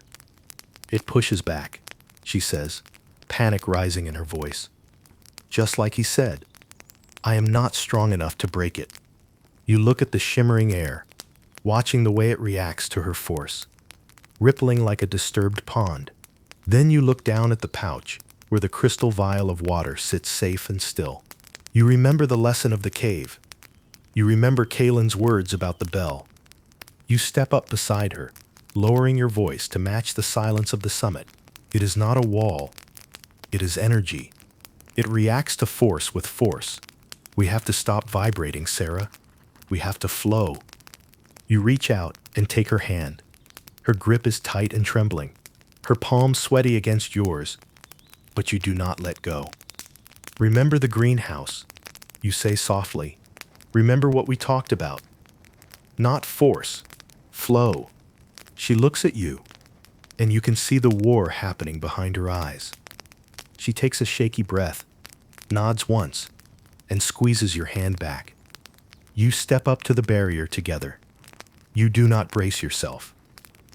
"It pushes back," she says, panic rising in her voice. "Just like he said, I am not strong enough to break it." You look at the shimmering air, watching the way it reacts to her force, rippling like a disturbed pond. Then you look down at the pouch, where the crystal vial of water sits safe and still. You remember the lesson of the cave. You remember Kaylin's words about the bell. You step up beside her, lowering your voice to match the silence of the summit. It is not a wall. It is energy. It reacts to force with force. We have to stop vibrating, Sarah. We have to flow. You reach out and take her hand. Her grip is tight and trembling, her palms sweaty against yours, but you do not let go. "Remember the greenhouse," you say softly. "Remember what we talked about. Not force, flow." She looks at you, and you can see the war happening behind her eyes. She takes a shaky breath, nods once, and squeezes your hand back. You step up to the barrier together. You do not brace yourself.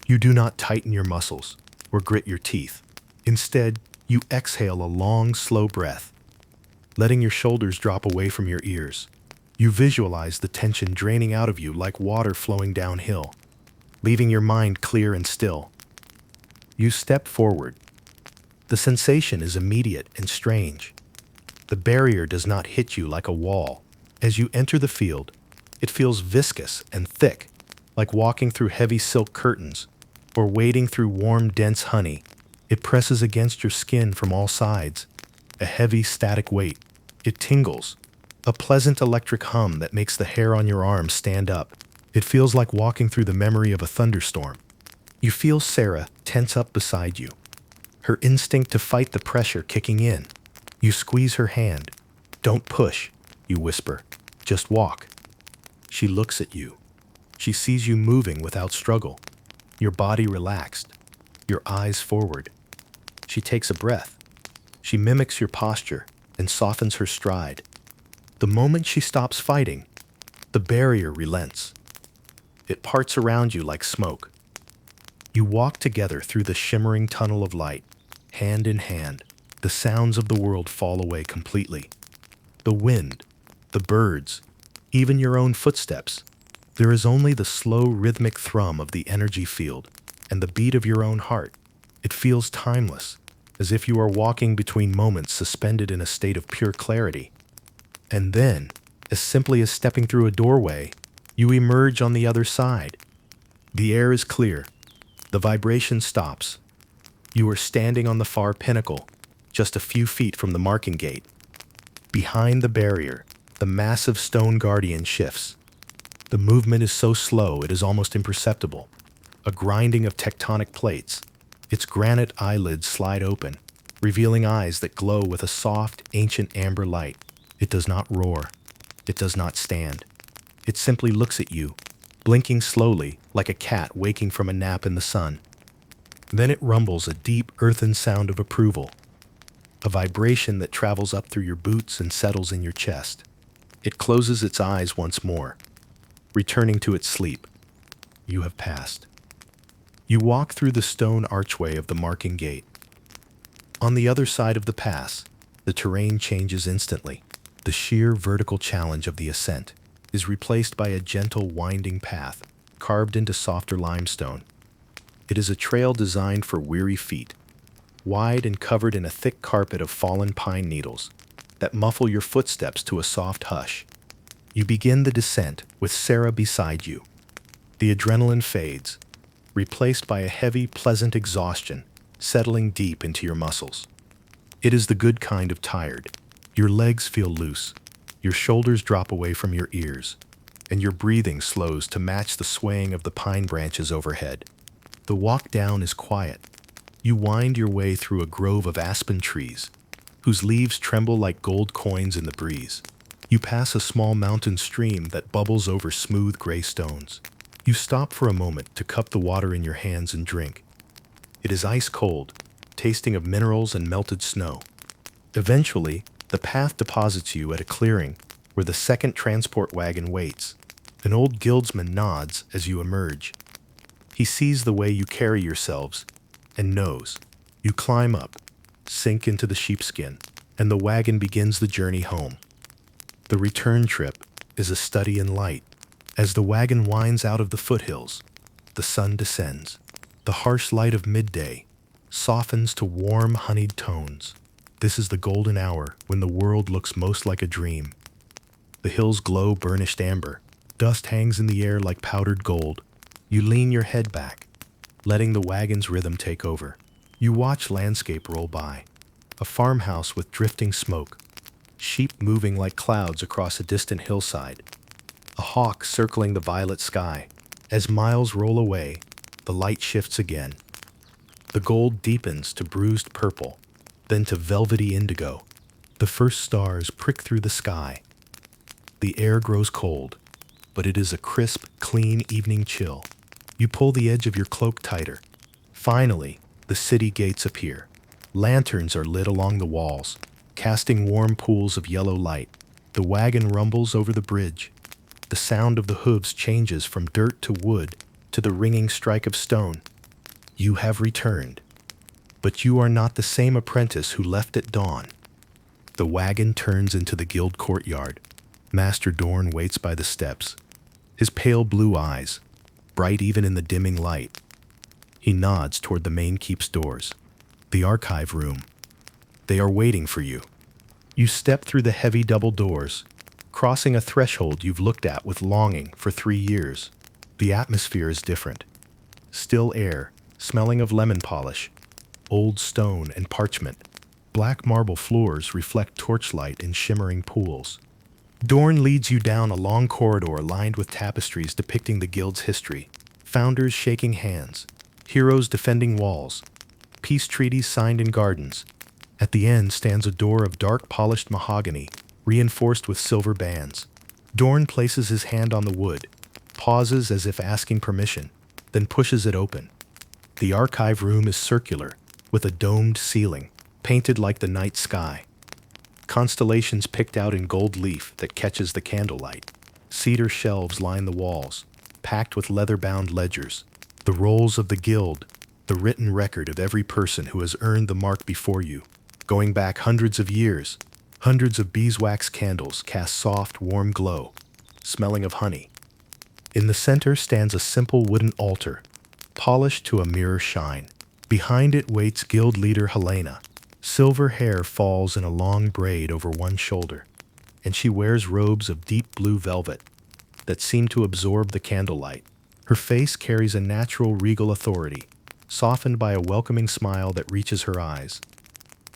You do not tighten your muscles or grit your teeth. Instead, you exhale a long, slow breath, letting your shoulders drop away from your ears. You visualize the tension draining out of you like water flowing downhill, leaving your mind clear and still. You step forward. The sensation is immediate and strange. The barrier does not hit you like a wall. As you enter the field, it feels viscous and thick, like walking through heavy silk curtains or wading through warm, dense honey. It presses against your skin from all sides, a heavy, static weight. It tingles, a pleasant electric hum that makes the hair on your arm stand up. It feels like walking through the memory of a thunderstorm. You feel Sarah tense up beside you, her instinct to fight the pressure kicking in. You squeeze her hand. "Don't push," you whisper. "Just walk." She looks at you. She sees you moving without struggle, your body relaxed, your eyes forward. She takes a breath. She mimics your posture and softens her stride. The moment she stops fighting, the barrier relents. It parts around you like smoke. You walk together through the shimmering tunnel of light, hand in hand. The sounds of the world fall away completely. The wind, the birds, even your own footsteps. There is only the slow, rhythmic thrum of the energy field and the beat of your own heart. It feels timeless, as if you are walking between moments suspended in a state of pure clarity. And then, as simply as stepping through a doorway, you emerge on the other side. The air is clear. The vibration stops. You are standing on the far pinnacle, just a few feet from the marking gate. Behind the barrier, the massive stone guardian shifts. The movement is so slow it is almost imperceptible. A grinding of tectonic plates. Its granite eyelids slide open, revealing eyes that glow with a soft, ancient amber light. It does not roar. It does not stand. It simply looks at you, blinking slowly like a cat waking from a nap in the sun. Then it rumbles a deep, earthen sound of approval, a vibration that travels up through your boots and settles in your chest. It closes its eyes once more, returning to its sleep. You have passed. You walk through the stone archway of the marking gate. On the other side of the pass, the terrain changes instantly. The sheer vertical challenge of the ascent is replaced by a gentle, winding path carved into softer limestone. It is a trail designed for weary feet, wide and covered in a thick carpet of fallen pine needles that muffle your footsteps to a soft hush. You begin the descent with Sarah beside you. The adrenaline fades, replaced by a heavy, pleasant exhaustion settling deep into your muscles. It is the good kind of tired. Your legs feel loose, your shoulders drop away from your ears, and your breathing slows to match the swaying of the pine branches overhead. The walk down is quiet. You wind your way through a grove of aspen trees, whose leaves tremble like gold coins in the breeze. You pass a small mountain stream that bubbles over smooth gray stones. You stop for a moment to cup the water in your hands and drink. It is ice cold, tasting of minerals and melted snow. Eventually, the path deposits you at a clearing where the second transport wagon waits. An old guildsman nods as you emerge. He sees the way you carry yourselves and knows. You climb up, sink into the sheepskin, and the wagon begins the journey home. The return trip is a study in light. As the wagon winds out of the foothills, the sun descends. The harsh light of midday softens to warm, honeyed tones. This is the golden hour when the world looks most like a dream. The hills glow burnished amber. Dust hangs in the air like powdered gold. You lean your head back, letting the wagon's rhythm take over. You watch landscape roll by. A farmhouse with drifting smoke. Sheep moving like clouds across a distant hillside. A hawk circling the violet sky. As miles roll away, the light shifts again. The gold deepens to bruised purple, then to velvety indigo. The first stars prick through the sky. The air grows cold, but it is a crisp, clean evening chill. You pull the edge of your cloak tighter. Finally, the city gates appear. Lanterns are lit along the walls, casting warm pools of yellow light. The wagon rumbles over the bridge. the sound of the hooves changes from dirt to wood to the ringing strike of stone. You have returned. But you are not the same apprentice who left at dawn. The wagon turns into the guild courtyard. Master Dorn waits by the steps, his pale blue eyes, bright even in the dimming light. He nods toward the main keep's doors, the archive room. They are waiting for you. You step through the heavy double doors, crossing a threshold you've looked at with longing for 3 years. The atmosphere is different. Still air, smelling of lemon polish, old stone and parchment. Black marble floors reflect torchlight in shimmering pools. Dorn leads you down a long corridor lined with tapestries depicting the guild's history. Founders shaking hands, heroes defending walls, peace treaties signed in gardens. At the end stands a door of dark polished mahogany, reinforced with silver bands. Dorn places his hand on the wood, pauses as if asking permission, then pushes it open. The archive room is circular, with a domed ceiling, painted like the night sky. Constellations picked out in gold leaf that catches the candlelight. Cedar shelves line the walls, packed with leather-bound ledgers. The rolls of the guild, the written record of every person who has earned the mark before you. Going back hundreds of years, hundreds of beeswax candles cast soft, warm glow, smelling of honey. In the center stands a simple wooden altar, polished to a mirror shine. Behind it waits guild leader Helena. Silver hair falls in a long braid over one shoulder, and she wears robes of deep blue velvet that seem to absorb the candlelight. Her face carries a natural regal authority, softened by a welcoming smile that reaches her eyes.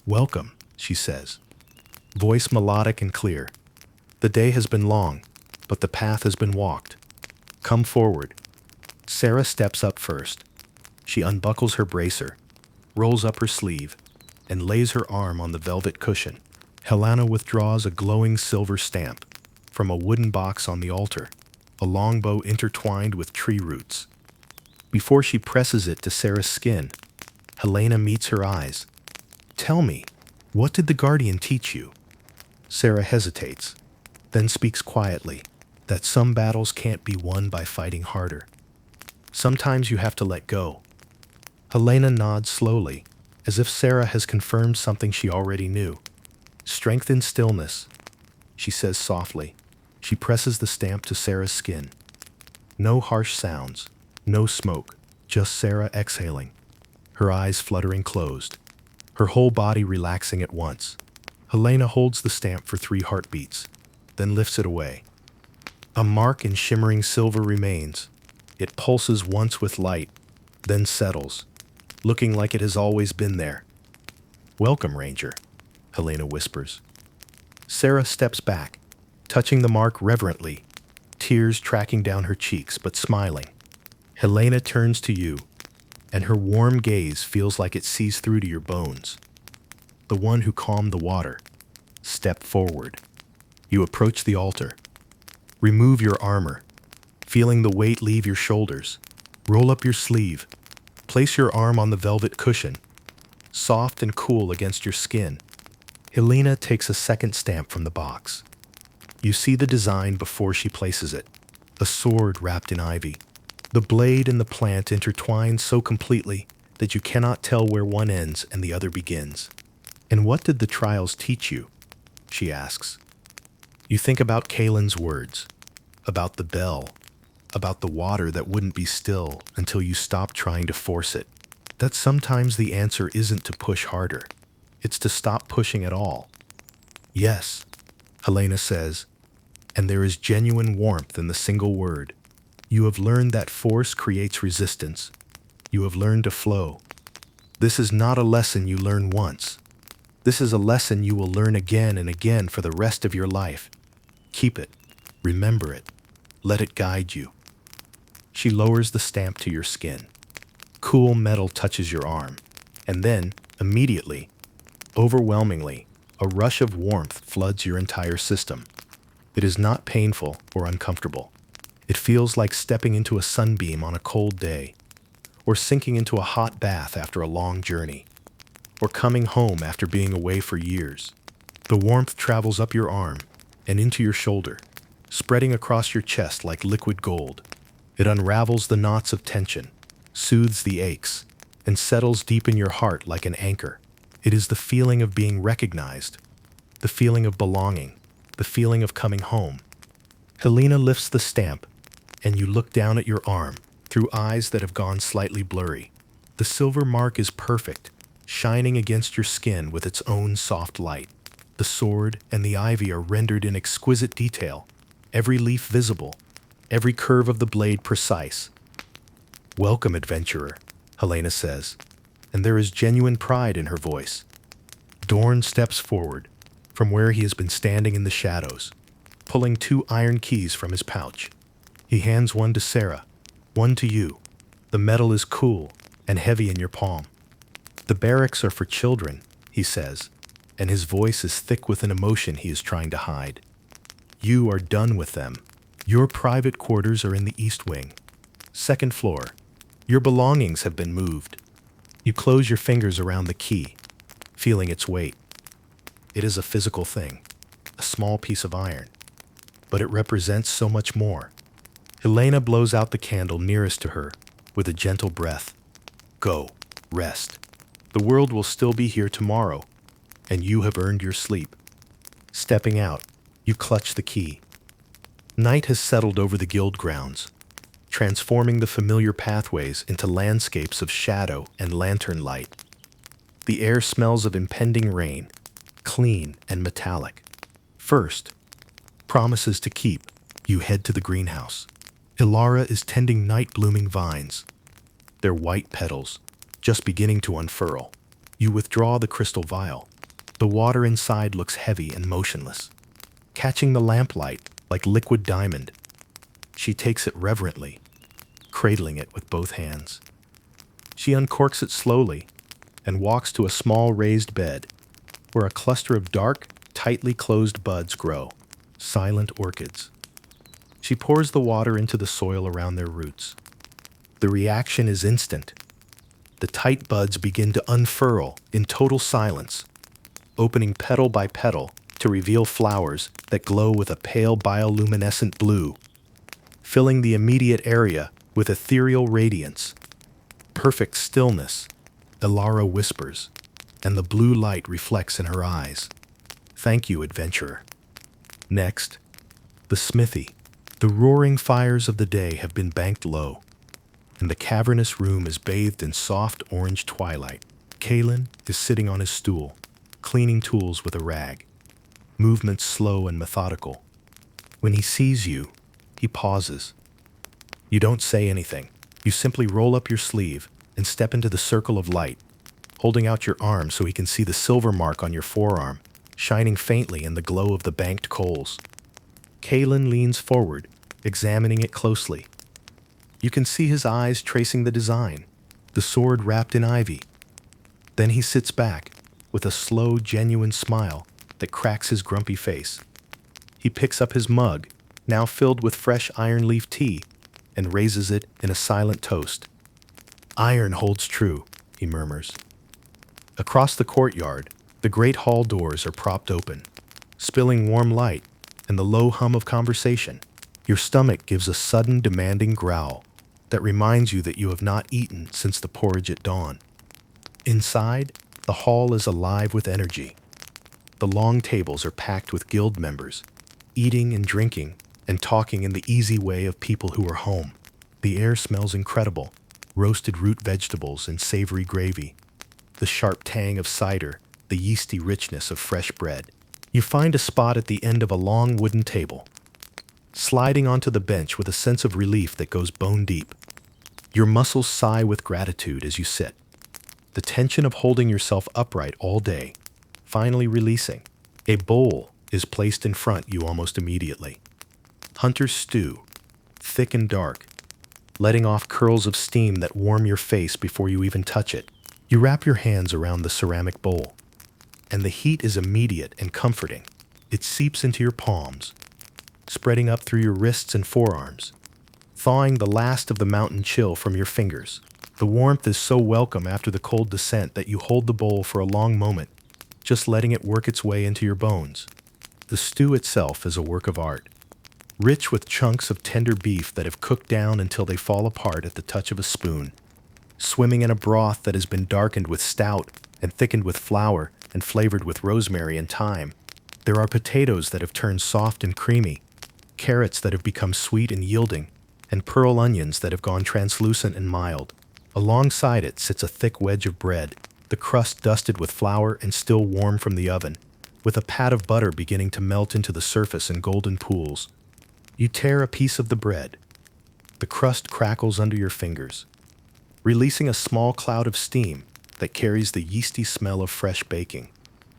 "Welcome," she says, voice melodic and clear. "The day has been long, but the path has been walked. Come forward." Sarah steps up first. She unbuckles her bracer, rolls up her sleeve, and lays her arm on the velvet cushion. Helena withdraws a glowing silver stamp from a wooden box on the altar, a longbow intertwined with tree roots. Before she presses it to Sarah's skin, Helena meets her eyes. "Tell me, what did the guardian teach you?" Sarah hesitates, then speaks quietly, that some battles can't be won by fighting harder. Sometimes you have to let go. Helena nods slowly, as if Sarah has confirmed something she already knew. "Strength in stillness," she says softly. She presses the stamp to Sarah's skin. No harsh sounds, no smoke, just Sarah exhaling, her eyes fluttering closed, her whole body relaxing at once. Helena holds the stamp for 3 heartbeats, then lifts it away. A mark in shimmering silver remains. It pulses once with light, then settles, looking like it has always been there. "Welcome, Ranger," Helena whispers. Sarah steps back, touching the mark reverently, tears tracking down her cheeks but smiling. Helena turns to you, and her warm gaze feels like it sees through to your bones. The one who calmed the water. Step forward. You approach the altar. Remove your armor, feeling the weight leave your shoulders. Roll up your sleeve. Place your arm on the velvet cushion, soft and cool against your skin. Helena takes a second stamp from the box. You see the design before she places it. A sword wrapped in ivy. The blade and the plant intertwine so completely that you cannot tell where one ends and the other begins. "And what did the trials teach you?" she asks. You think about Kalen's words, about the bell, about the water that wouldn't be still until you stopped trying to force it. That sometimes the answer isn't to push harder, it's to stop pushing at all. "Yes," Helena says, and there is genuine warmth in the single word. "You have learned that force creates resistance. You have learned to flow. This is not a lesson you learn once. This is a lesson you will learn again and again for the rest of your life. Keep it. Remember it. Let it guide you." She lowers the stamp to your skin. Cool metal touches your arm, and then, immediately, overwhelmingly, a rush of warmth floods your entire system. It is not painful or uncomfortable. It feels like stepping into a sunbeam on a cold day, or sinking into a hot bath after a long journey, or coming home after being away for years. The warmth travels up your arm and into your shoulder, spreading across your chest like liquid gold. It unravels the knots of tension, soothes the aches, and settles deep in your heart like an anchor. It is the feeling of being recognized, the feeling of belonging, the feeling of coming home. Helena lifts the stamp, and you look down at your arm through eyes that have gone slightly blurry. The silver mark is perfect, shining against your skin with its own soft light. The sword and the ivy are rendered in exquisite detail, every leaf visible, every curve of the blade precise. "Welcome, adventurer," Helena says, and there is genuine pride in her voice. Dorn steps forward from where he has been standing in the shadows, pulling 2 iron keys from his pouch. He hands one to Sarah, one to you. The metal is cool and heavy in your palm. "The barracks are for children," he says, and his voice is thick with an emotion he is trying to hide. "You are done with them. Your private quarters are in the east wing. 2nd floor. Your belongings have been moved." You close your fingers around the key, feeling its weight. It is a physical thing, a small piece of iron, but it represents so much more. Helena blows out the candle nearest to her with a gentle breath. "Go, rest. The world will still be here tomorrow, and you have earned your sleep." Stepping out, you clutch the key. Night has settled over the guild grounds, transforming the familiar pathways into landscapes of shadow and lantern light. The air smells of impending rain, clean and metallic. First, promises to keep, you head to the greenhouse. Ilara is tending night-blooming vines, their white petals just beginning to unfurl. You withdraw the crystal vial. The water inside looks heavy and motionless, catching the lamplight like liquid diamond. She takes it reverently, cradling it with both hands. She uncorks it slowly and walks to a small raised bed where a cluster of dark, tightly closed buds grow, silent orchids. She pours the water into the soil around their roots. The reaction is instant. The tight buds begin to unfurl in total silence, opening petal by petal to reveal flowers that glow with a pale bioluminescent blue, filling the immediate area with ethereal radiance. "Perfect stillness," Ilara whispers, and the blue light reflects in her eyes. "Thank you, adventurer." Next, the smithy. The roaring fires of the day have been banked low, and the cavernous room is bathed in soft orange twilight. Kalen is sitting on his stool, cleaning tools with a rag, movements slow and methodical. When he sees you, he pauses. You don't say anything. You simply roll up your sleeve and step into the circle of light, holding out your arm so he can see the silver mark on your forearm, shining faintly in the glow of the banked coals. Kalen leans forward, examining it closely. You can see his eyes tracing the design, the sword wrapped in ivy. Then he sits back, with a slow, genuine smile that cracks his grumpy face. He picks up his mug, now filled with fresh iron leaf tea, and raises it in a silent toast. "Iron holds true," he murmurs. Across the courtyard, the great hall doors are propped open, spilling warm light and the low hum of conversation. Your stomach gives a sudden demanding growl that reminds you that you have not eaten since the porridge at dawn. Inside, the hall is alive with energy. The long tables are packed with guild members, eating and drinking and talking in the easy way of people who are home. The air smells incredible, roasted root vegetables and savory gravy, the sharp tang of cider, the yeasty richness of fresh bread. You find a spot at the end of a long wooden table, sliding onto the bench with a sense of relief that goes bone deep. Your muscles sigh with gratitude as you sit, the tension of holding yourself upright all day finally releasing. A bowl is placed in front you almost immediately. Hunter's stew, thick and dark, letting off curls of steam that warm your face before you even touch it. You wrap your hands around the ceramic bowl, and the heat is immediate and comforting. It seeps into your palms, spreading up through your wrists and forearms, thawing the last of the mountain chill from your fingers. The warmth is so welcome after the cold descent that you hold the bowl for a long moment, just letting it work its way into your bones. The stew itself is a work of art. rich with chunks of tender beef that have cooked down until they fall apart at the touch of a spoon, swimming in a broth that has been darkened with stout and thickened with flour and flavored with rosemary and thyme. There are potatoes that have turned soft and creamy, carrots that have become sweet and yielding, and pearl onions that have gone translucent and mild. Alongside it sits a thick wedge of bread, the crust dusted with flour and still warm from the oven, with a pat of butter beginning to melt into the surface in golden pools. You tear a piece of the bread. The crust crackles under your fingers, releasing a small cloud of steam that carries the yeasty smell of fresh baking.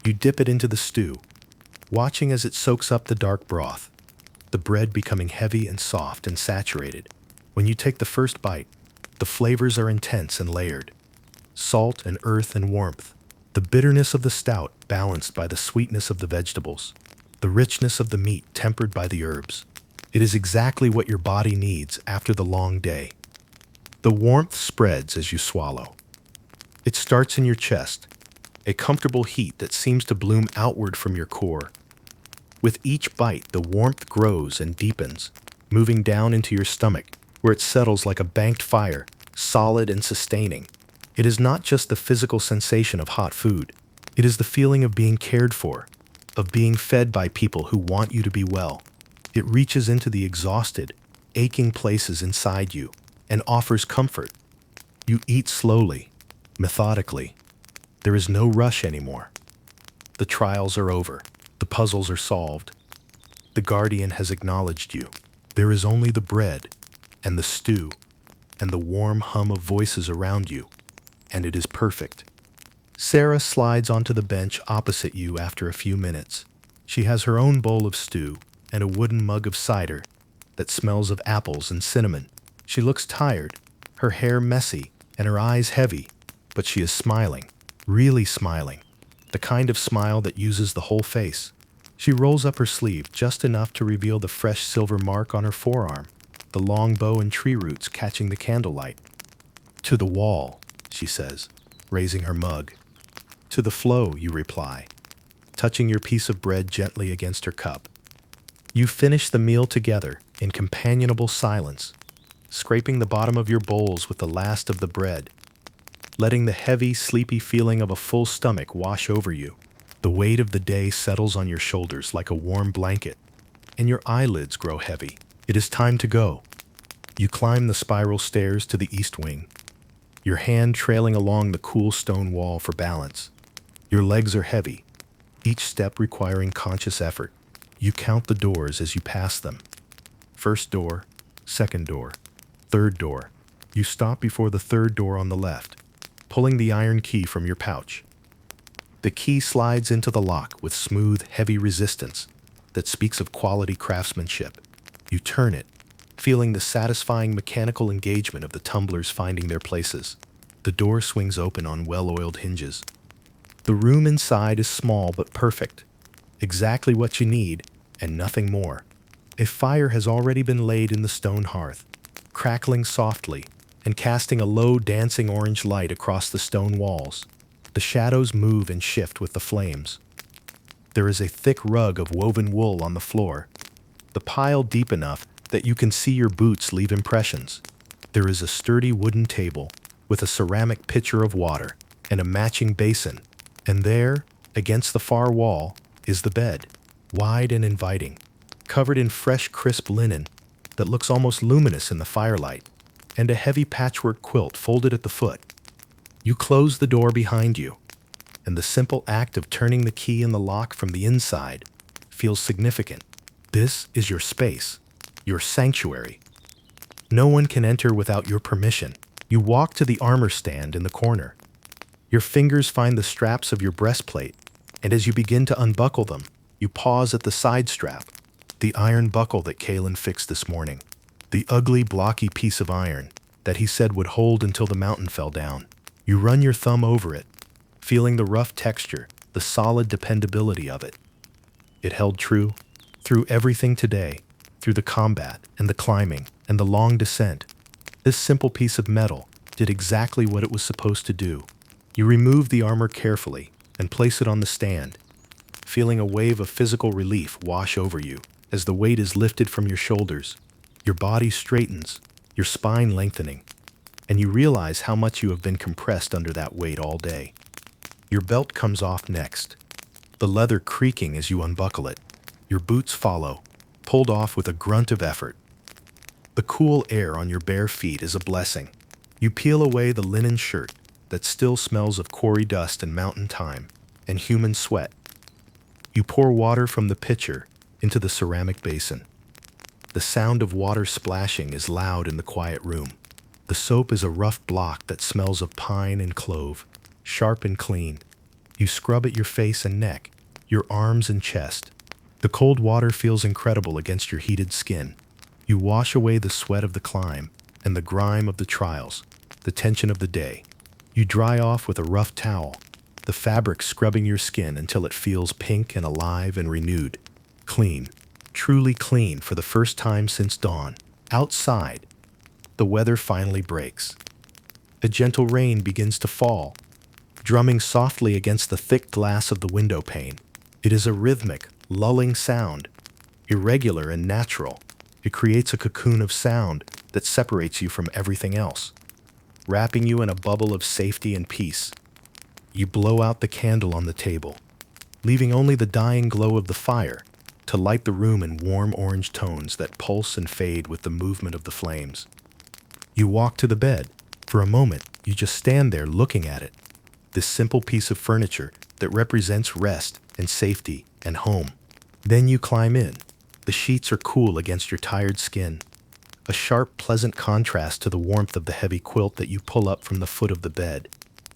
You dip it into the stew, watching as it soaks up the dark broth, the bread becoming heavy and soft and saturated. When you take the first bite, the flavors are intense and layered. Salt and earth and warmth. The bitterness of the stout balanced by the sweetness of the vegetables. The richness of the meat tempered by the herbs. It is exactly what your body needs after the long day. The warmth spreads as you swallow. It starts in your chest, a comfortable heat that seems to bloom outward from your core. With each bite, the warmth grows and deepens, moving down into your stomach, where it settles like a banked fire, solid and sustaining. It is not just the physical sensation of hot food. It is the feeling of being cared for, of being fed by people who want you to be well. It reaches into the exhausted, aching places inside you and offers comfort. You eat slowly, methodically. There is no rush anymore. The trials are over. The puzzles are solved. The guardian has acknowledged you. There is only the bread and the stew and the warm hum of voices around you, and it is perfect. Sarah slides onto the bench opposite you after a few minutes. She has her own bowl of stew and a wooden mug of cider that smells of apples and cinnamon. She looks tired, her hair messy and her eyes heavy, but she is smiling, really smiling, the kind of smile that uses the whole face. She rolls up her sleeve just enough to reveal the fresh silver mark on her forearm, the long bow and tree roots catching the candlelight. "To the wall," she says, raising her mug. "To the flow," you reply, touching your piece of bread gently against her cup. You finish the meal together in companionable silence, scraping the bottom of your bowls with the last of the bread, letting the heavy, sleepy feeling of a full stomach wash over you. The weight of the day settles on your shoulders like a warm blanket, and your eyelids grow heavy. It is time to go. You climb the spiral stairs to the east wing, your hand trailing along the cool stone wall for balance. Your legs are heavy, each step requiring conscious effort. You count the doors as you pass them. First door, second door, third door. You stop before the third door on the left, pulling the iron key from your pouch. The key slides into the lock with smooth, heavy resistance that speaks of quality craftsmanship. You turn it, feeling the satisfying mechanical engagement of the tumblers finding their places. The door swings open on well-oiled hinges. The room inside is small but perfect, exactly what you need and nothing more. A fire has already been laid in the stone hearth, crackling softly and casting a low dancing orange light across the stone walls. The shadows move and shift with the flames. There is a thick rug of woven wool on the floor, the pile deep enough that you can see your boots leave impressions. There is a sturdy wooden table with a ceramic pitcher of water and a matching basin, and there, against the far wall, is the bed, wide and inviting, covered in fresh, crisp linen that looks almost luminous in the firelight, and a heavy patchwork quilt folded at the foot. You close the door behind you, and the simple act of turning the key in the lock from the inside feels significant. This is your space, your sanctuary. No one can enter without your permission. You walk to the armor stand in the corner. Your fingers find the straps of your breastplate, and as you begin to unbuckle them, you pause at the side strap, the iron buckle that Kalen fixed this morning, the ugly, blocky piece of iron that he said would hold until the mountain fell down. You run your thumb over it, feeling the rough texture, the solid dependability of it. It held true through everything today, through the combat and the climbing and the long descent. This simple piece of metal did exactly what it was supposed to do. You remove the armor carefully and place it on the stand, feeling a wave of physical relief wash over you. As the weight is lifted from your shoulders, your body straightens, your spine lengthening, and you realize how much you have been compressed under that weight all day. Your belt comes off next, the leather creaking as you unbuckle it. Your boots follow, pulled off with a grunt of effort. The cool air on your bare feet is a blessing. You peel away the linen shirt that still smells of quarry dust and mountain thyme and human sweat. You pour water from the pitcher into the ceramic basin. The sound of water splashing is loud in the quiet room. The soap is a rough block that smells of pine and clove, sharp and clean. You scrub at your face and neck, your arms and chest. The cold water feels incredible against your heated skin. You wash away the sweat of the climb and the grime of the trials, the tension of the day. You dry off with a rough towel, the fabric scrubbing your skin until it feels pink and alive and renewed. Clean, truly clean for the first time since dawn. Outside, the weather finally breaks. A gentle rain begins to fall, drumming softly against the thick glass of the window pane. It is a rhythmic, lulling sound, irregular and natural. It creates a cocoon of sound that separates you from everything else, wrapping you in a bubble of safety and peace. You blow out the candle on the table, leaving only the dying glow of the fire to light the room in warm orange tones that pulse and fade with the movement of the flames. You walk to the bed. For a moment, you just stand there looking at it, this simple piece of furniture that represents rest and safety and home. Then you climb in. The sheets are cool against your tired skin, a sharp, pleasant contrast to the warmth of the heavy quilt that you pull up from the foot of the bed.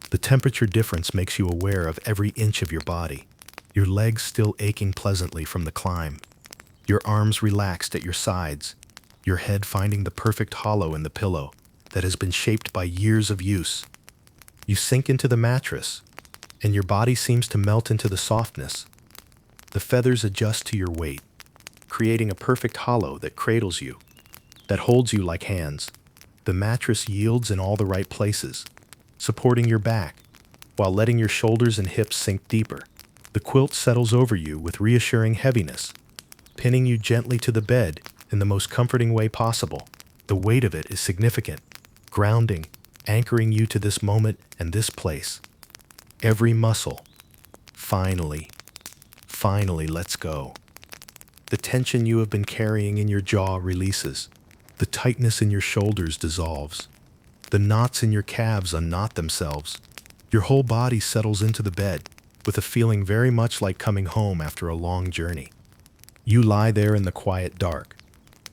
The temperature difference makes you aware of every inch of your body, your legs still aching pleasantly from the climb, your arms relaxed at your sides, your head finding the perfect hollow in the pillow that has been shaped by years of use. You sink into the mattress, and your body seems to melt into the softness. The feathers adjust to your weight, creating a perfect hollow that cradles you, that holds you like hands. The mattress yields in all the right places, supporting your back, while letting your shoulders and hips sink deeper. The quilt settles over you with reassuring heaviness, pinning you gently to the bed in the most comforting way possible. The weight of it is significant, grounding, anchoring you to this moment and this place. Every muscle, finally lets go. The tension you have been carrying in your jaw releases. The tightness in your shoulders dissolves. The knots in your calves unknot themselves. Your whole body settles into the bed, with a feeling very much like coming home after a long journey. You lie there in the quiet dark,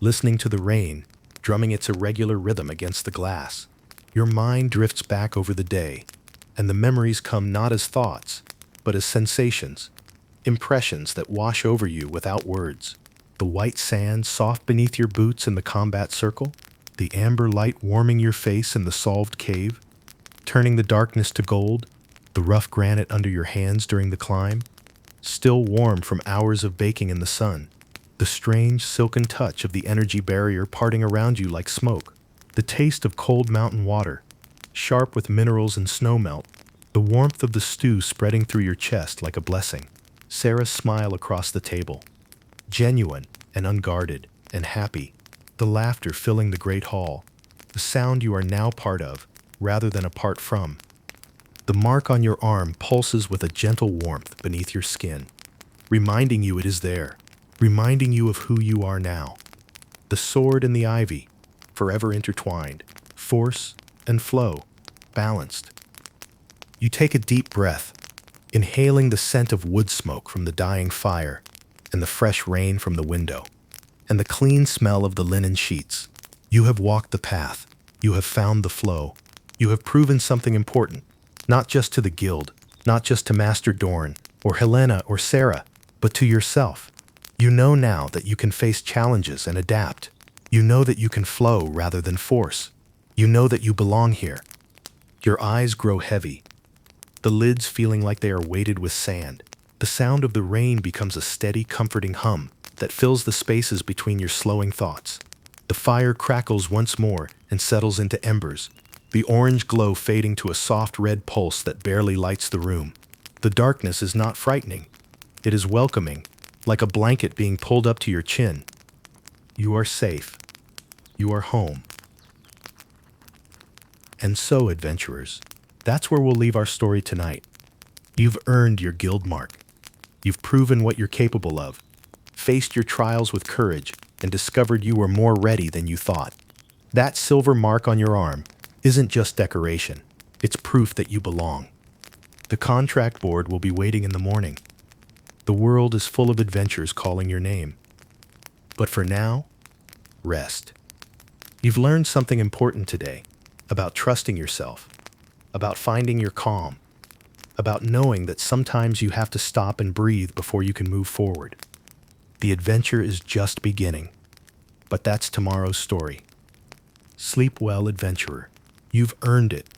listening to the rain, drumming its irregular rhythm against the glass. Your mind drifts back over the day, and the memories come not as thoughts, but as sensations, impressions that wash over you without words. The white sand soft beneath your boots in the combat circle, the amber light warming your face in the solved cave, turning the darkness to gold, the rough granite under your hands during the climb, still warm from hours of baking in the sun, the strange silken touch of the energy barrier parting around you like smoke, the taste of cold mountain water, sharp with minerals and snowmelt, the warmth of the stew spreading through your chest like a blessing. Sarah's smile across the table, genuine and unguarded and happy, the laughter filling the great hall, the sound you are now part of rather than apart from. The mark on your arm pulses with a gentle warmth beneath your skin, reminding you it is there, reminding you of who you are now. The sword and the ivy, forever intertwined, force and flow, balanced. You take a deep breath, inhaling the scent of wood smoke from the dying fire, and the fresh rain from the window, and the clean smell of the linen sheets. You have walked the path. You have found the flow. You have proven something important, not just to the guild, not just to Master Dorn, or Helena, or Sarah, but to yourself. You know now that you can face challenges and adapt. You know that you can flow rather than force. You know that you belong here. Your eyes grow heavy, the lids feeling like they are weighted with sand. The sound of the rain becomes a steady, comforting hum that fills the spaces between your slowing thoughts. The fire crackles once more and settles into embers, the orange glow fading to a soft red pulse that barely lights the room. The darkness is not frightening. It is welcoming, like a blanket being pulled up to your chin. You are safe. You are home. And so, adventurers, that's where we'll leave our story tonight. You've earned your guild mark. You've proven what you're capable of, faced your trials with courage, and discovered you were more ready than you thought. That silver mark on your arm isn't just decoration. It's proof that you belong. The contract board will be waiting in the morning. The world is full of adventures calling your name. But for now, rest. You've learned something important today about trusting yourself, about finding your calm, about knowing that sometimes you have to stop and breathe before you can move forward. The adventure is just beginning, but that's tomorrow's story. Sleep well, adventurer. You've earned it.